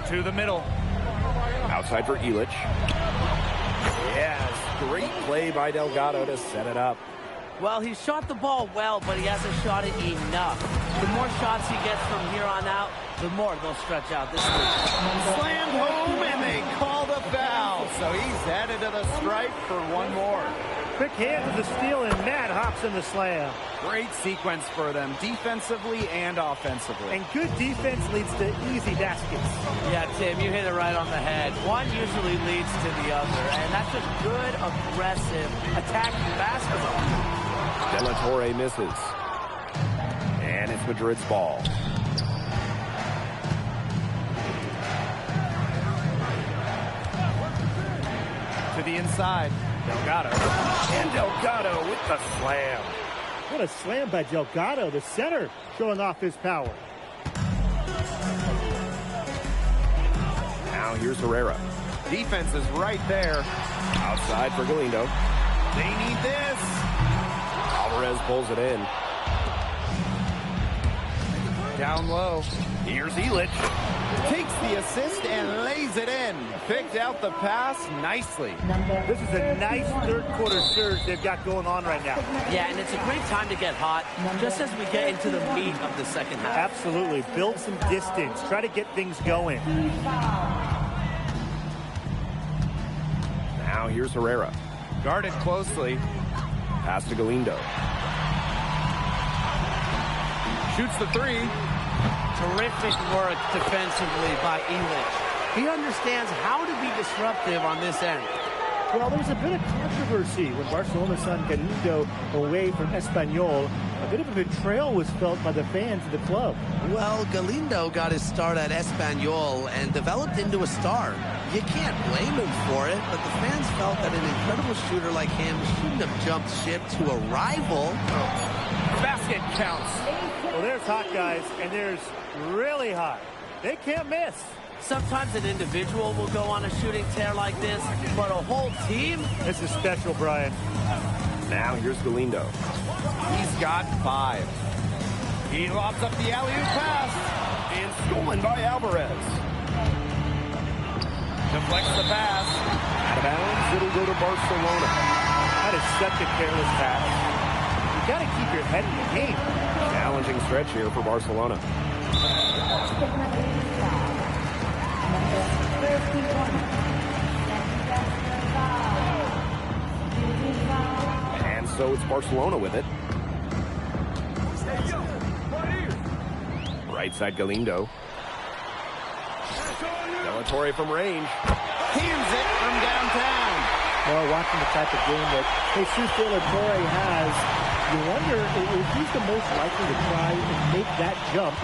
To the middle. Outside for Illich. Yes, great play by Delgado to set it up. Well, he shot the ball well, but he hasn't shot it enough. The more shots he gets from here on out, the more they'll stretch out this week. Slammed home, and they call the foul. So he's headed to the stripe for one more. Quick hand to the steal, and Matt hops in the slam. Great sequence for them, defensively and offensively. And good defense leads to easy baskets. Yeah, Tim, you hit it right on the head. One usually leads to the other, and that's just good, aggressive, attacking basketball. De La Torre misses. And it's Madrid's ball. To the inside. Delgado. And Delgado with the slam. What a slam by Delgado, the center, showing off his power. Now here's Herrera. Defense is right there. Outside for Galindo. They need this. Alvarez pulls it in. Down low. Here's Illich. Takes the assist and lays it in. Picked out the pass nicely. This is a nice third-quarter surge they've got going on right now. Yeah, and it's a great time to get hot, just as we get into the meat of the second half. Absolutely. Build some distance. Try to get things going. Now here's Herrera. Guarded closely. Pass to Galindo. Shoots the three. Terrific work defensively by Illich. He understands how to be disruptive on this end. Well, there was a bit of controversy when Barcelona sent Galindo away from Espanyol. A bit of a betrayal was felt by the fans of the club. Well, Galindo got his start at Espanyol and developed into a star. You can't blame him for it, but the fans felt that an incredible shooter like him shouldn't have jumped ship to a rival. Basket counts. Well, there's hot guys, and there's really hot. They can't miss. Sometimes an individual will go on a shooting tear like this, but a whole team? This is special, Brian. Now here's Galindo. He's got 5. He lobs up the alley-oop pass. And stolen by Alvarez. Deflects the pass. Out of bounds, it'll go to Barcelona. That is such a careless pass. You got to keep your head in the game. Challenging stretch here for Barcelona. And so it's Barcelona with it. Right side Galindo. Delatorre from range. Here's it from downtown. Well, watching the type of game that Jesus Delatorre has, you wonder if he's the most likely to try and make that jump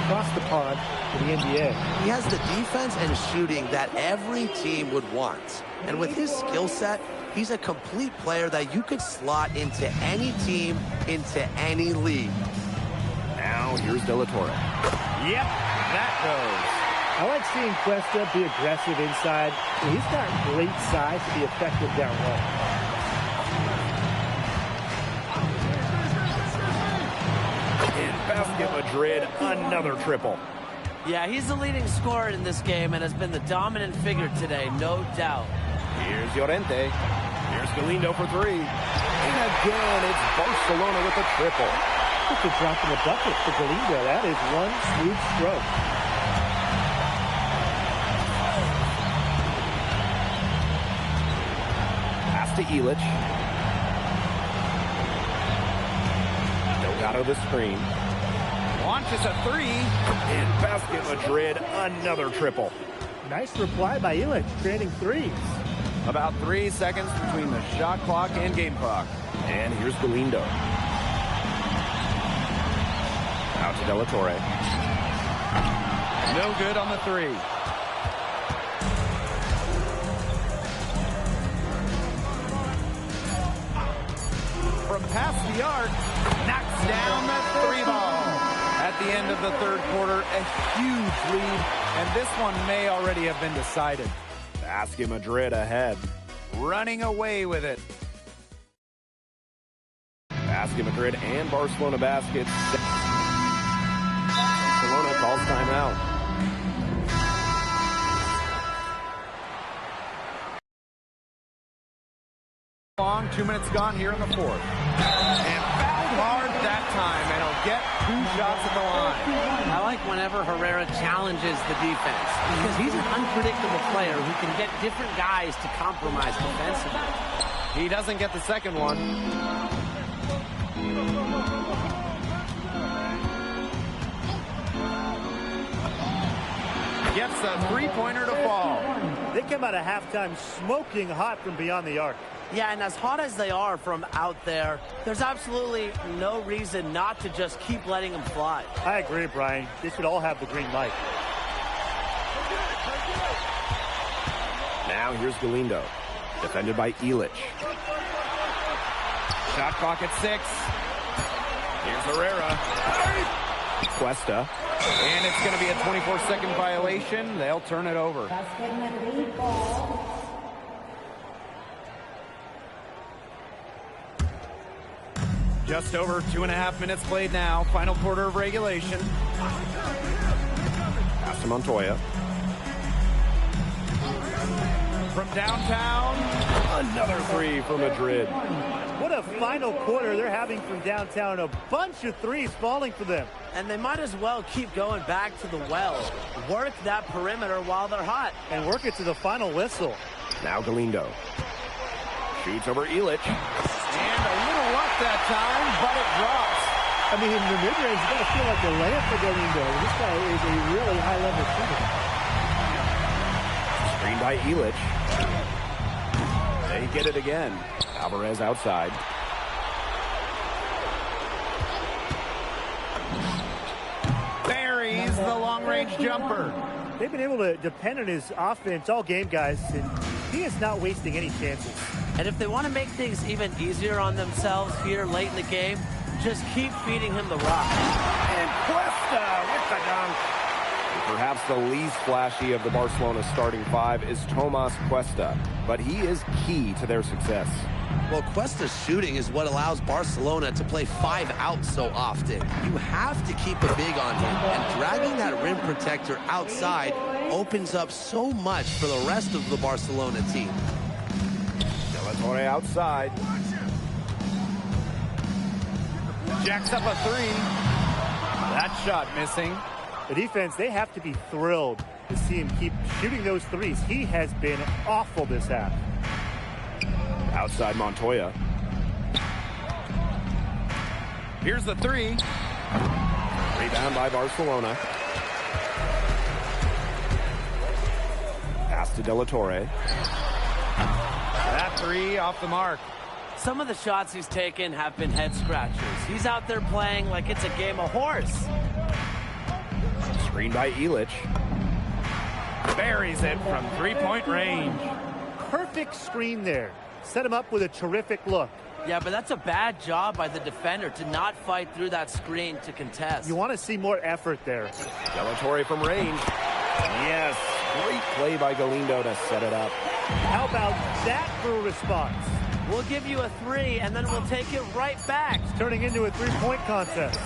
across the pond to the NBA. He has the defense and shooting that every team would want. And with his skill set, he's a complete player that you could slot into any team, into any league. Now here's Delatorre. Yep, that goes. I like seeing Cuesta be aggressive inside. He's got great size to be effective down low. In Basket Madrid, another triple. Yeah, he's the leading scorer in this game and has been the dominant figure today, no doubt. Here's Llorente. Here's Galindo for 3. And again, it's Barcelona with a triple. Just a drop in the bucket for Galindo. That is one smooth stroke. To Illich. Delgado the screen. Launches a 3. In Basket Madrid, another triple. Nice reply by Illich, creating threes. About 3 seconds between the shot clock and game clock. And here's Galindo. Out to Delatorre. No good on the 3. From past the arc, knocks down the 3 ball. At the end of the third quarter, a huge lead, and this one may already have been decided. Basket Madrid ahead. Running away with it. Basket Madrid and Barcelona baskets. Barcelona calls timeout. Long, 2 minutes gone here in the fourth. And fouled hard that time, and he'll get 2 shots at the line. I like whenever Herrera challenges the defense, because he's an unpredictable player who can get different guys to compromise defensively. He doesn't get the second one. Gets the three-pointer to fall. They come out of halftime smoking hot from beyond the arc. Yeah, and as hot as they are from out there, there's absolutely no reason not to just keep letting them fly. I agree, Brian. They should all have the green light. Now here's Galindo. Defended by Illich. Shot clock at 6. Here's Herrera. Cuesta. And it's going to be a 24-second violation. They'll turn it over. Just over 2.5 minutes played now. Final quarter of regulation. Pass to Montoya. From downtown, another three for Madrid. What a final quarter they're having from downtown. A bunch of threes falling for them. And they might as well keep going back to the well. Work that perimeter while they're hot. And work it to the final whistle. Now Galindo. Shoots over Illich. And a little luck that time, but it drops. I mean, in the mid-range, it's going to feel like a layup for Galindo. This guy is a really high-level shooter. Screen by Illich. They get it again. Alvarez outside. Buries the long-range jumper. They've been able to depend on his offense all game, guys, and he is not wasting any chances. And if they want to make things even easier on themselves here late in the game, just keep feeding him the rock. And Cuesta with the dunk. Perhaps the least flashy of the Barcelona starting five is Tomas Cuesta, but he is key to their success. Well, Cuesta's shooting is what allows Barcelona to play 5 out so often. You have to keep a big on him, and dragging that rim protector outside opens up so much for the rest of the Barcelona team. De La Torre outside. Jacks up a three. That shot missing. The defense, they have to be thrilled to see him keep shooting those threes. He has been awful this half. Outside Montoya. Here's the three. Rebound by Barcelona. Pass to De La Torre. That three off the mark. Some of the shots he's taken have been head scratchers. He's out there playing like it's a game of horse. Screen by Illich. Buries it from three-point range. Perfect screen there. Set him up with a terrific look. Yeah, but that's a bad job by the defender to not fight through that screen to contest. You want to see more effort there. De La Torre from range. Yes, great play by Galindo to set it up. How about that for a response? We'll give you a three, and then we'll take it right back. It's turning into a three-point contest.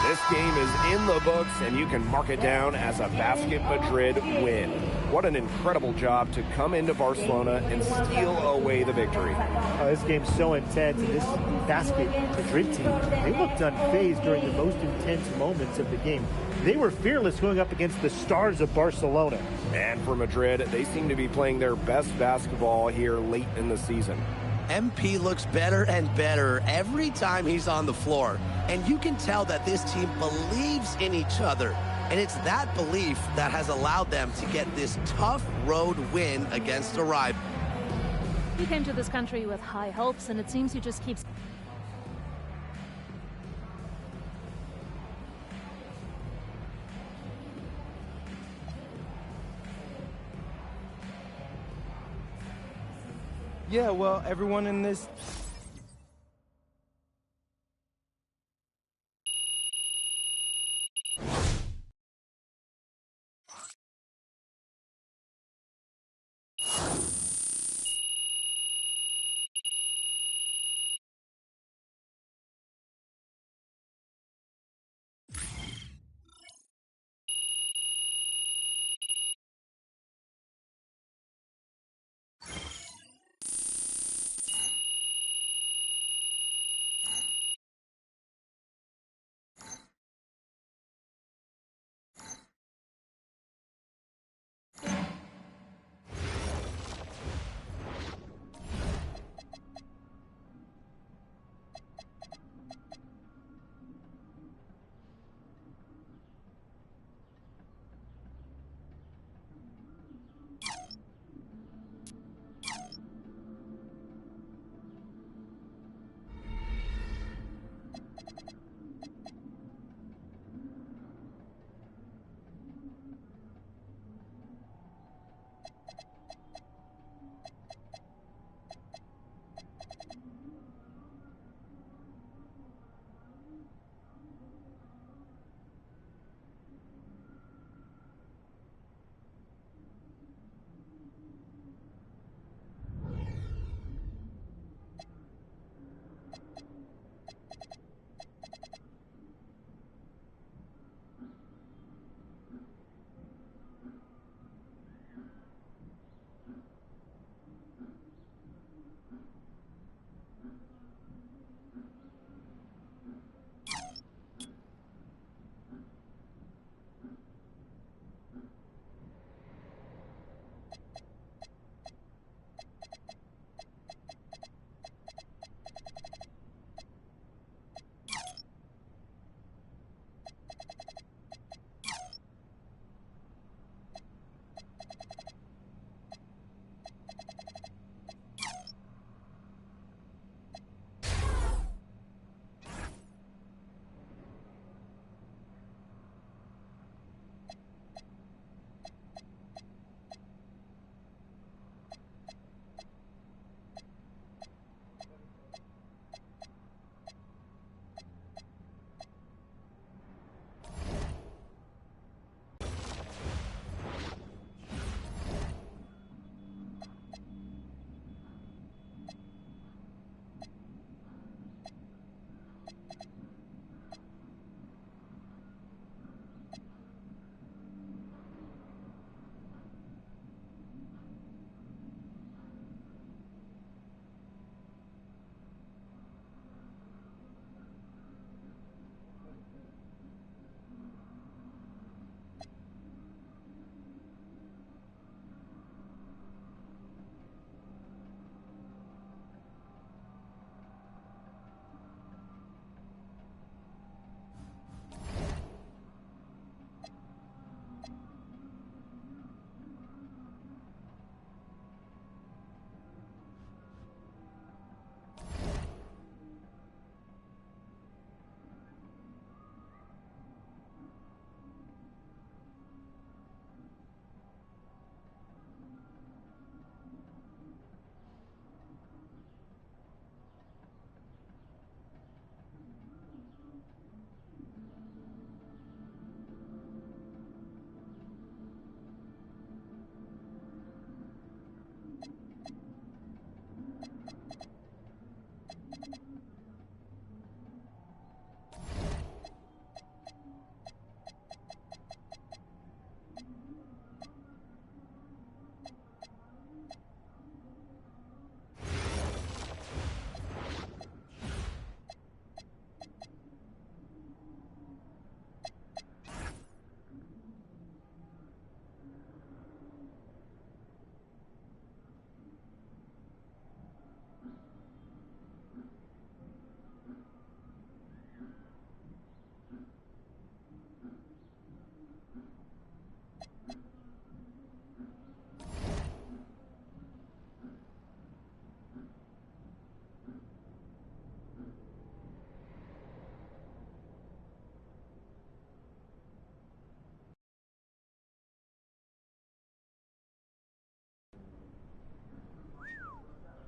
This game is in the books, and you can mark it down as a Basket Madrid win. What an incredible job to come into Barcelona and steal away the victory. This game's so intense, and this Basket Madrid team, they looked unfazed during the most intense moments of the game. They were fearless going up against the stars of Barcelona. And for Madrid, they seem to be playing their best basketball here late in the season. MP looks better and better every time he's on the floor. And you can tell that this team believes in each other. And it's that belief that has allowed them to get this tough road win against a rival. You came to this country with high hopes, and it seems you just keep... Yeah, well, everyone in this...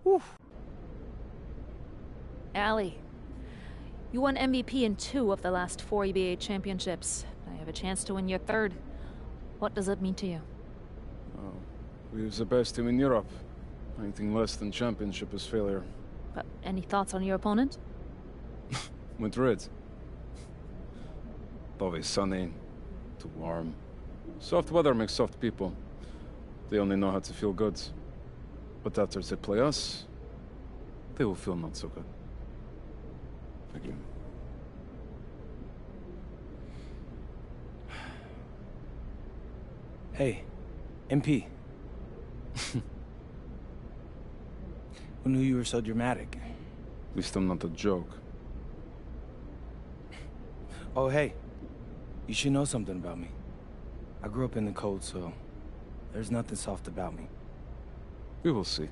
Whew. Allie, you won MVP in 2 of the last 4 EBA championships. I have a chance to win your 3rd. What does it mean to you? We're the best team in Europe. Anything less than championship is failure. But any thoughts on your opponent? Madrid. Always sunny, too warm. Soft weather makes soft people. They only know how to feel good. But after they play us, they will feel not so good. Thank you. Hey, MP. Who knew you were so dramatic? At least I'm not a joke. Oh, hey. You should know something about me. I grew up in the cold, so there's nothing soft about me. We will see.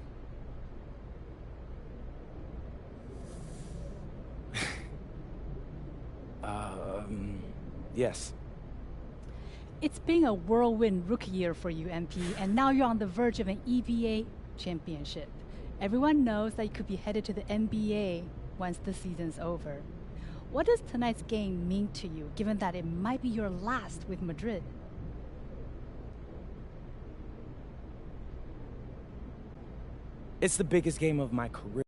Yes. It's been a whirlwind rookie year for you, MP, and now you're on the verge of an EBA championship. Everyone knows that you could be headed to the NBA once the season's over. What does tonight's game mean to you, given that it might be your last with Madrid? It's the biggest game of my career.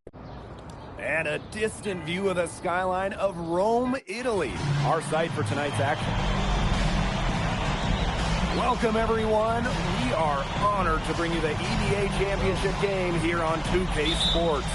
And a distant view of the skyline of Rome, Italy, our site for tonight's action. Welcome, everyone. We are honored to bring you the EBA Championship game here on 2K Sports.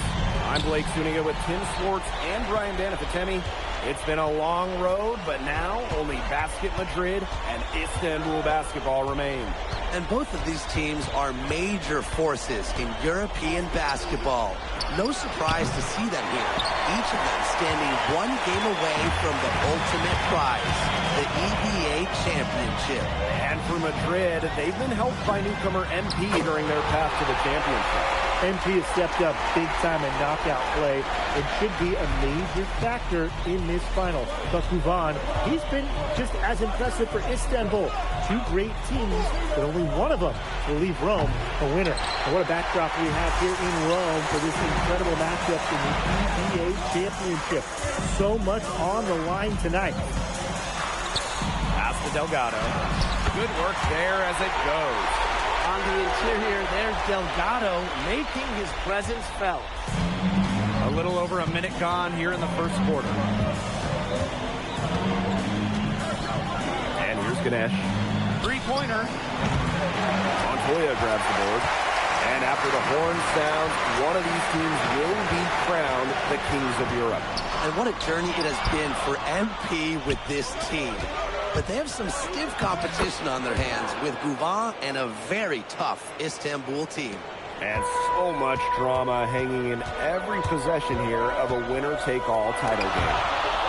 I'm Blake Suniga with Tim Swartz and Brian Banafitemi. It's been a long road, but now only Basket Madrid and Istanbul basketball remain. And both of these teams are major forces in European basketball. No surprise to see them here. Each of them standing one game away from the ultimate prize, the EBA Championship. And for Madrid, they've been helped by newcomer MP during their path to the championship. MP has stepped up big time in knockout play and should be a major factor in this final. But Guvan, he's been just as impressive for Istanbul. 2 great teams, but only one of them will leave Rome a winner. And what a backdrop we have here in Rome for this incredible matchup in the EBA Championship. So much on the line tonight. Pass to Delgado. Good work there as it goes. On the interior, there's Delgado making his presence felt. A little over a minute gone here in the first quarter. And here's Ganesh. Three-pointer. Montoya grabs the board. And after the horn sounds, one of these teams will be crowned the Kings of Europe. And what a journey it has been for MP with this team. But they have some stiff competition on their hands with Guvan and a very tough Istanbul team. And so much drama hanging in every possession here of a winner-take-all title game.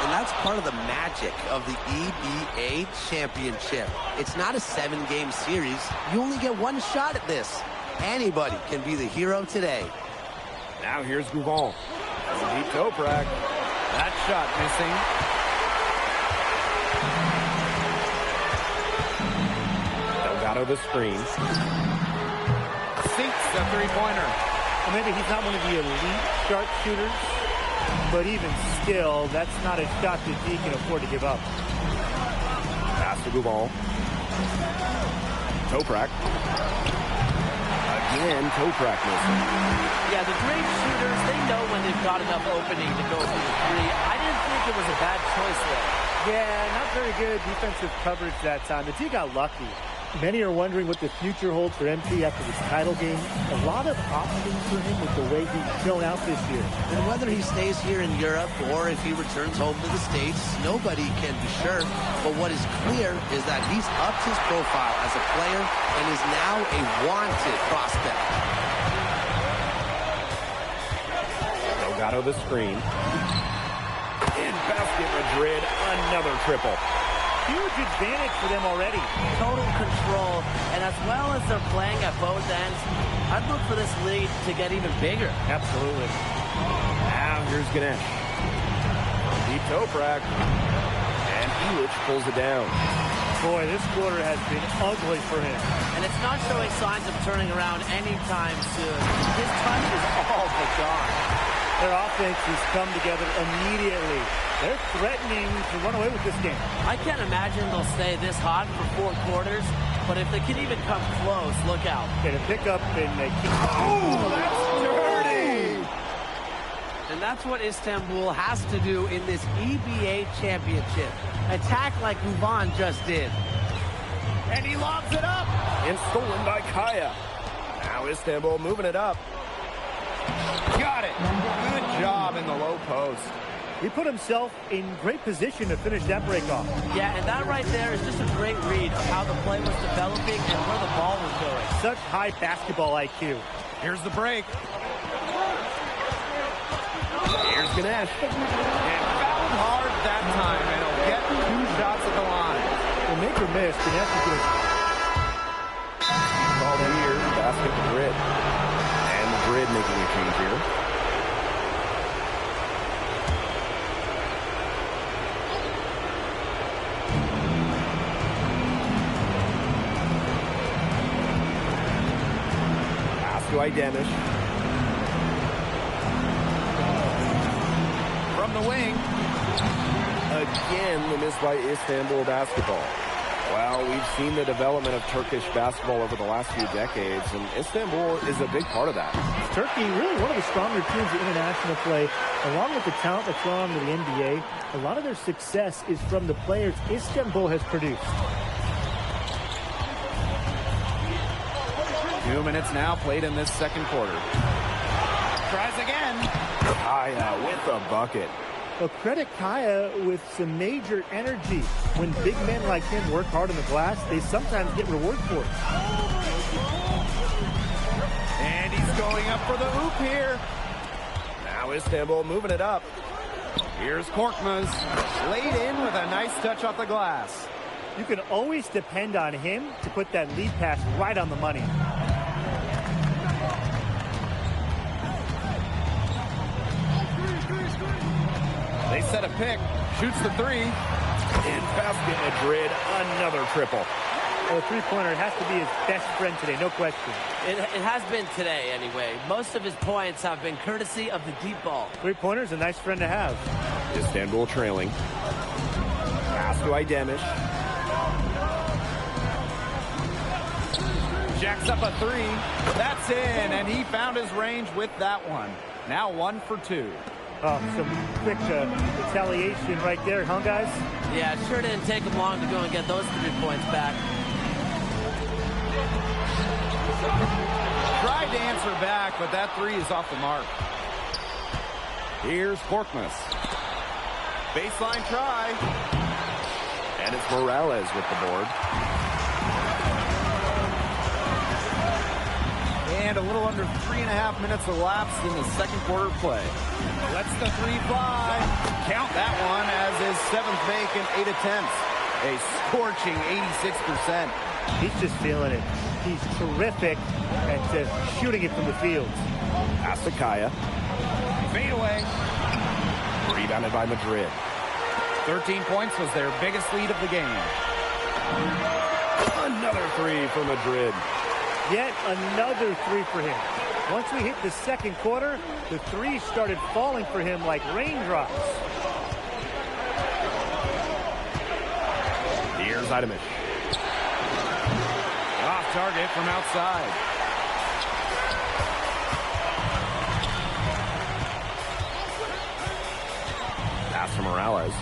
And that's part of the magic of the EBA Championship. It's not a 7-game series. You only get one shot at this. Anybody can be the hero today. Now here's Guvan. Deep Toprak. That shot missing. Delgado the screen. Sinks the three-pointer. Well, maybe he's not one of the elite sharpshooters, but even still, that's not a shot that he can afford to give up. Pass to Guvan. Toprak. Again, Toprak missing. Yeah, the great shooters, they know when they've got enough opening to go through the three. I didn't think it was a bad choice there. Yeah, not very good defensive coverage that time. The D got lucky. Many are wondering what the future holds for MP after this title game. A lot of options for him with the way he's shown out this year. And whether he stays here in Europe or if he returns home to the States, nobody can be sure. But what is clear is that he's upped his profile as a player and is now a wanted prospect. Delgado the screen. In Basket Madrid, another triple. Huge advantage for them already. Total control, and as well as they're playing at both ends, I'd look for this lead to get even bigger. Absolutely. Now here's Ganesh. Deep Toprak. And Illich pulls it down. Boy, this quarter has been ugly for him. And it's not showing signs of turning around anytime soon. His touch is all but gone. Their offense has come together immediately. They're threatening to run away with this game. I can't imagine they'll stay this hot for 4 quarters, but if they can even come close, look out. Get a pickup and they keep... Oh, that's dirty! And that's what Istanbul has to do in this EBA championship. Attack like Uvan just did. And he lobs it up. And stolen by Kaya. Now Istanbul moving it up. Got it. Good job in the low post. He put himself in great position to finish that break off. Yeah, and that right there is just a great read of how the play was developing and where the ball was going. Such high basketball IQ. Here's the break. Here's Ganesh. And fouled hard that time, and he'll get 2 shots at the line. Well, make or miss, Ganesh is good. Ball here, basket Madrid. And Madrid making a change here. To Idenish. From the wing. Again, the miss by Istanbul basketball. Well, we've seen the development of Turkish basketball over the last few decades, and Istanbul is a big part of that. Turkey, really one of the stronger teams in international play, along with the talent that's gone to the NBA. A lot of their success is from the players Istanbul has produced. 2 minutes now played in this second quarter. Tries again. Kaya with a bucket. Well, credit Kaya with some major energy. When big men like him work hard on the glass, they sometimes get reward for it. And he's going up for the hoop here. Now Istanbul moving it up. Here's Korkmaz. Laid in with a nice touch off the glass. You can always depend on him to put that lead pass right on the money. They set a pick. Shoots the 3. In basket Madrid, another triple. Well, the three-pointer has to be his best friend today, no question. It has been today, anyway. Most of his points have been courtesy of the deep ball. Three-pointer's a nice friend to have. Istanbul trailing. Pass to Idenish. Jacks up a 3. That's in, and he found his range with that one. Now 1 for 2. Oh, some quick retaliation right there, huh, guys? Yeah, it sure didn't take him long to go and get those 3 points back. Tried to answer back, but that 3 is off the mark. Here's Korkmaz. Baseline try. And it's Morales with the board. And a little under 3.5 minutes elapsed in the second quarter play. Lets the 3 fly. Count that one as his 7th make in 8 attempts. A scorching 86%. He's just feeling it. He's terrific at shooting it from the field. Pass to Kaya. Fade away. Rebounded by Madrid. 13 points was their biggest lead of the game. Another 3 for Madrid. Yet another 3 for him. Once we hit the second quarter, the 3s started falling for him like raindrops. Here's Idenish. Off target from outside. Pass to Morales.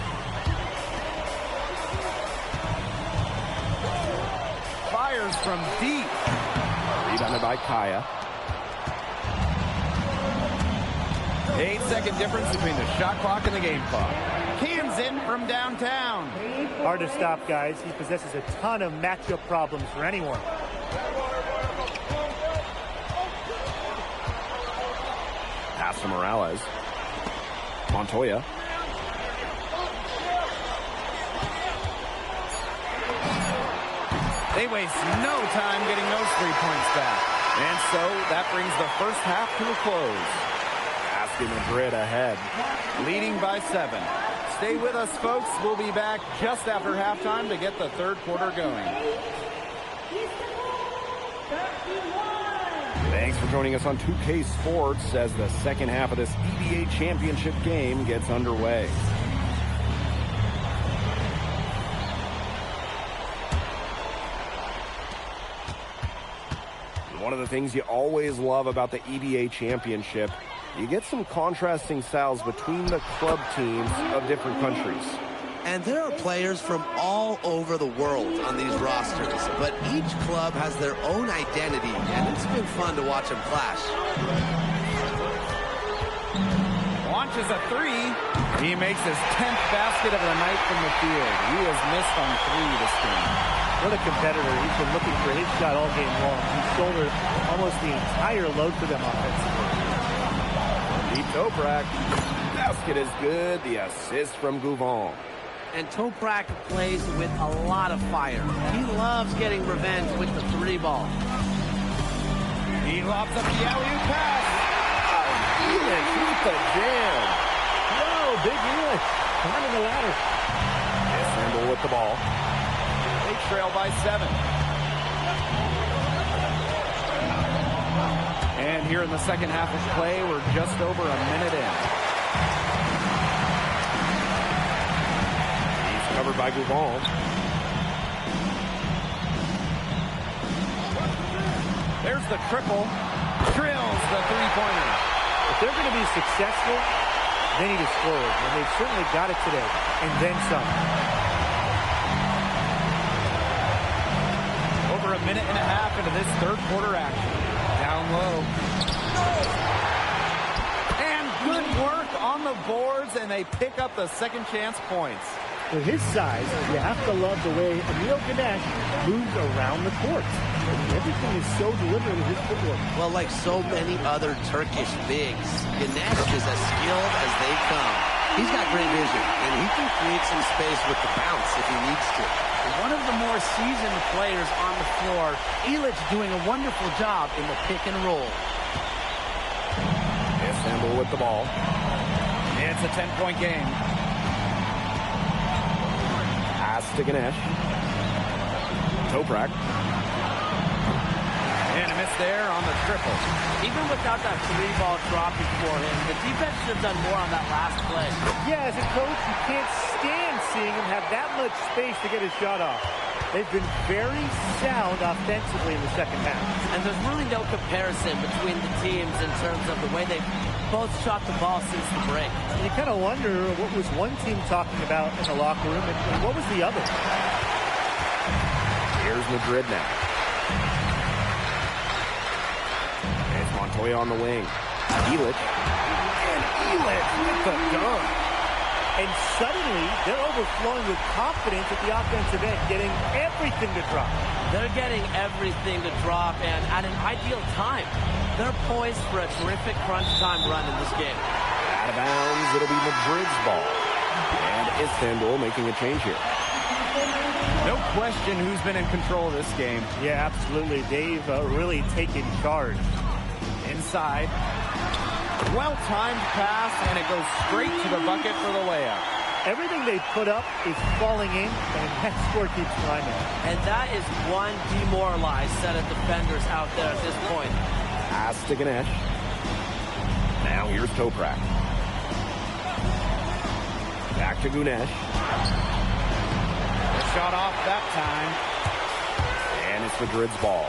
Fires from deep. Rebounded by Kaya. 8-second difference between the shot clock and the game clock. Cans in from downtown. Hard to stop, guys. He possesses a ton of matchup problems for anyone. Pass to Morales. Montoya. They waste no time getting those 3 points back. And so that brings the first half to a close. Basket Madrid ahead. Leading by 7. Stay with us, folks. We'll be back just after halftime to get the third quarter going. Thanks for joining us on 2K Sports as the second half of this EBA championship game gets underway. One of the things you always love about the EBA championship, you get some contrasting styles between the club teams of different countries. And there are players from all over the world on these rosters, but each club has their own identity, and it's been fun to watch them clash. Launches a three. He makes his 10th basket of the night from the field. He has missed on 3 this game. What a competitor. He's been looking for his shot all game long. He's shouldered almost the entire load for them offensively. Deep Toprak. Basket is good. The assist from Gouvon. And Toprak plays with a lot of fire. He loves getting revenge with the 3-ball. He lobs up the alley-oop pass. Elitch with the jam. Whoa, big Elitch. Climbing the ladder. Sandal with the ball. They trail by 7. And here in the second half of play, we're just over a minute in. Covered by Gouvon. There's the triple. Drills the 3-pointer. If they're going to be successful, they need to score it. And they've certainly got it today. And then some. Over a minute and a half into this third quarter action. Down low. And good work on the boards, and they pick up the second chance points. With his size, you have to love the way Emil Ganesh moves around the court. Everything is so deliberate with his footwork. Well, like so many other Turkish bigs, Ganesh is as skilled as they come. He's got great vision, and he can create some space with the bounce if he needs to. One of the more seasoned players on the floor, Elitch doing a wonderful job in the pick and roll. Istanbul with the ball. It's a 10-point game. Pass to Ganesh. Toprak. And a miss there on the triple. Even without that 3-ball dropping for him, the defense should have done more on that last play. Yeah, as a coach, you can't stand seeing him have that much space to get his shot off. They've been very sound offensively in the second half. And there's really no comparison between the teams in terms of the way they've both shot the ball since the break. And you kind of wonder what was one team talking about in the locker room and what was the other. Here's Madrid now. It's Montoya on the wing. Elitch. And Elitch with the dunk. And suddenly, they're overflowing with confidence at the offensive end, getting everything to drop. They're getting everything to drop, and at an ideal time. They're poised for a terrific crunch time run in this game. Out of bounds, it'll be Madrid's ball. And Istanbul making a change here. No question who's been in control of this game. Yeah, absolutely. They've really taken charge. Inside. Well-timed pass, and it goes straight to the bucket for the layup. Everything they put up is falling in, and that score keeps climbing. And that is one demoralized set of defenders out there at this point. Pass to Ganesh. Now here's Toprak. Back to Ganesh. Shot off that time. And it's Madrid's ball.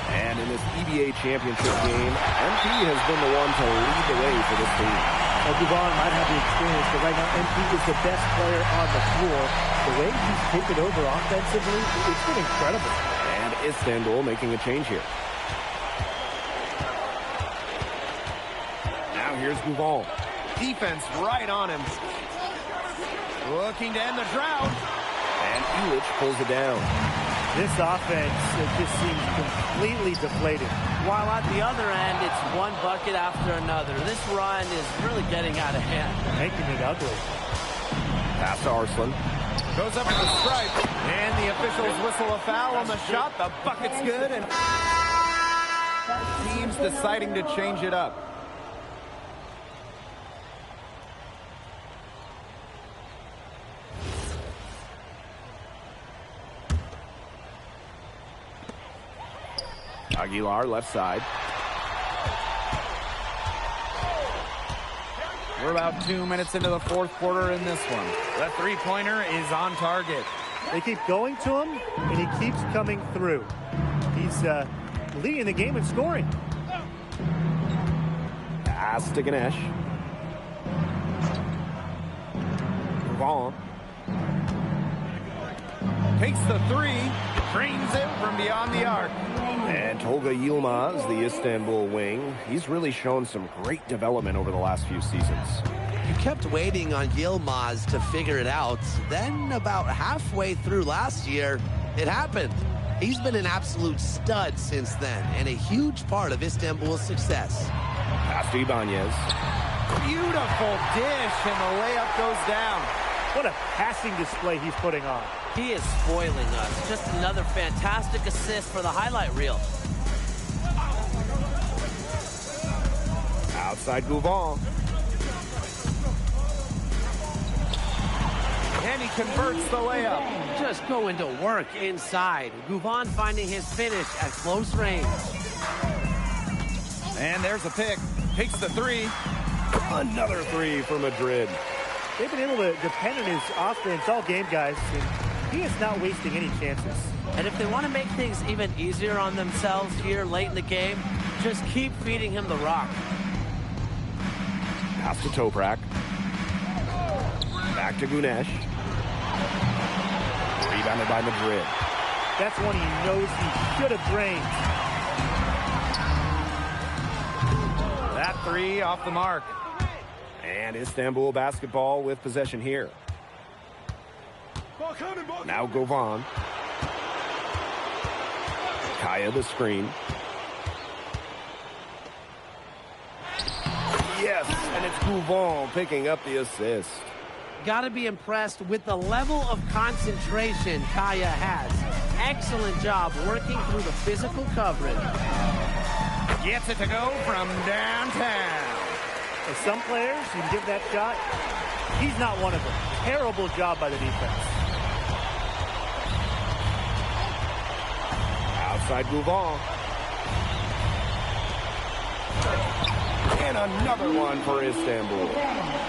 And in this EBA championship game, MP has been the one to lead the way for this team. Well, Gouvon might have the experience, but right now MP is the best player on the floor. The way he's taken over offensively, it's been incredible. And Istanbul making a change here. Now here's Gouvon. Defense right on him. Looking to end the drought. And Elitch pulls it down. This offense just seems completely deflated. While at the other end, it's one bucket after another. This run is really getting out of hand. Making it ugly. Pass to Arslan. Goes up to the stripe. And the officials whistle a foul on the shot. The bucket's good. And teams deciding to change it up. Aguilar left side. We're about 2 minutes into the fourth quarter in this one. The three-pointer is on target. They keep going to him, and he keeps coming through. He's leading the game in scoring. Pass to Ganesh. Vaughn. Takes the three, drains it from beyond the arc. And Tolga Yilmaz, the Istanbul wing, he's really shown some great development over the last few seasons. You kept waiting on Yilmaz to figure it out. Then about halfway through last year, it happened. He's been an absolute stud since then, and a huge part of Istanbul's success. Pass to Ibanez. Beautiful dish, and the layup goes down. What a passing display he's putting on. He is spoiling us. Just another fantastic assist for the highlight reel. Outside Gouvon. And he converts the layup. Just going to work inside. Gouvon finding his finish at close range. And there's a pick. Takes the three. Another three for Madrid. They've been able to depend on his offense all game, guys. And he is not wasting any chances. And if they want to make things even easier on themselves here late in the game, just keep feeding him the rock. Pass to Toprak. Back to Ganesh. Rebounded by Madrid. That's one he knows he should have drained. That three off the mark. And Istanbul basketball with possession here. Now Govan. Kaya the screen. Yes, and it's Gouvon picking up the assist. Got to be impressed with the level of concentration Kaya has. Excellent job working through the physical coverage. Gets it to go from downtown. For some players, you can give that shot. He's not one of them. Terrible job by the defense. Outside Gouvon. And another one for Istanbul.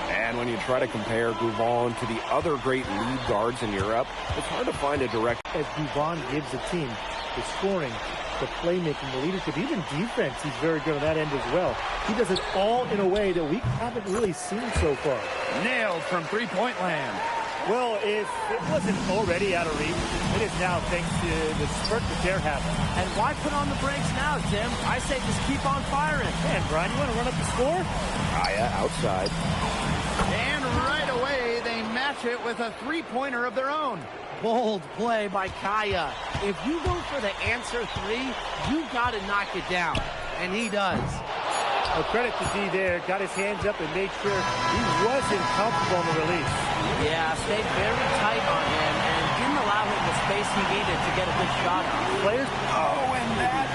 And when you try to compare Gouvon to the other great lead guards in Europe, it's hard to find a direct... As Gouvon gives the team the scoring, the playmaking, the leadership, even defense, he's very good on that end as well. He does it all in a way that we haven't really seen so far. Nailed from three-point land. Well, if it wasn't already out of reach, it is now thanks to the spurt that they're having. And why put on the brakes now, Tim? I say just keep on firing. Man, Brian, you want to run up the score? Kaya outside. And right away, they match it with a three-pointer of their own. Bold play by Kaya. If you go for the answer three, you got to knock it down. And he does. Well, credit to D there. Got his hands up and made sure he wasn't comfortable on the release. Yeah, stayed very tight on him and didn't allow him the space he needed to get a good shot on. Players. Oh, and that.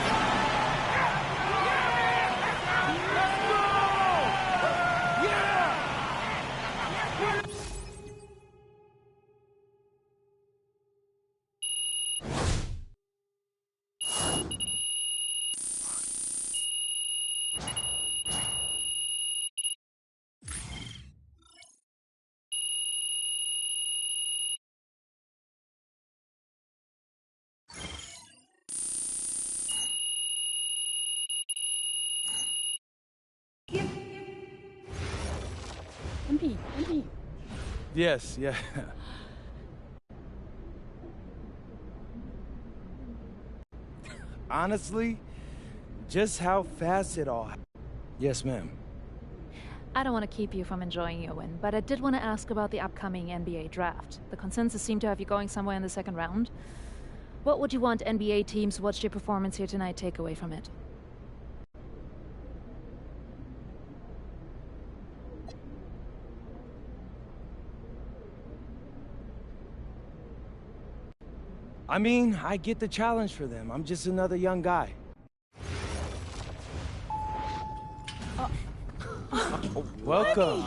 MP. Yes, yeah. Honestly, just how fast it all... Yes, ma'am. I don't want to keep you from enjoying your win, but I did want to ask about the upcoming NBA draft. The consensus seemed to have you going somewhere in the second round. What would you want NBA teams who watched your performance here tonight take away from it? I mean, I get the challenge for them. I'm just another young guy. Welcome.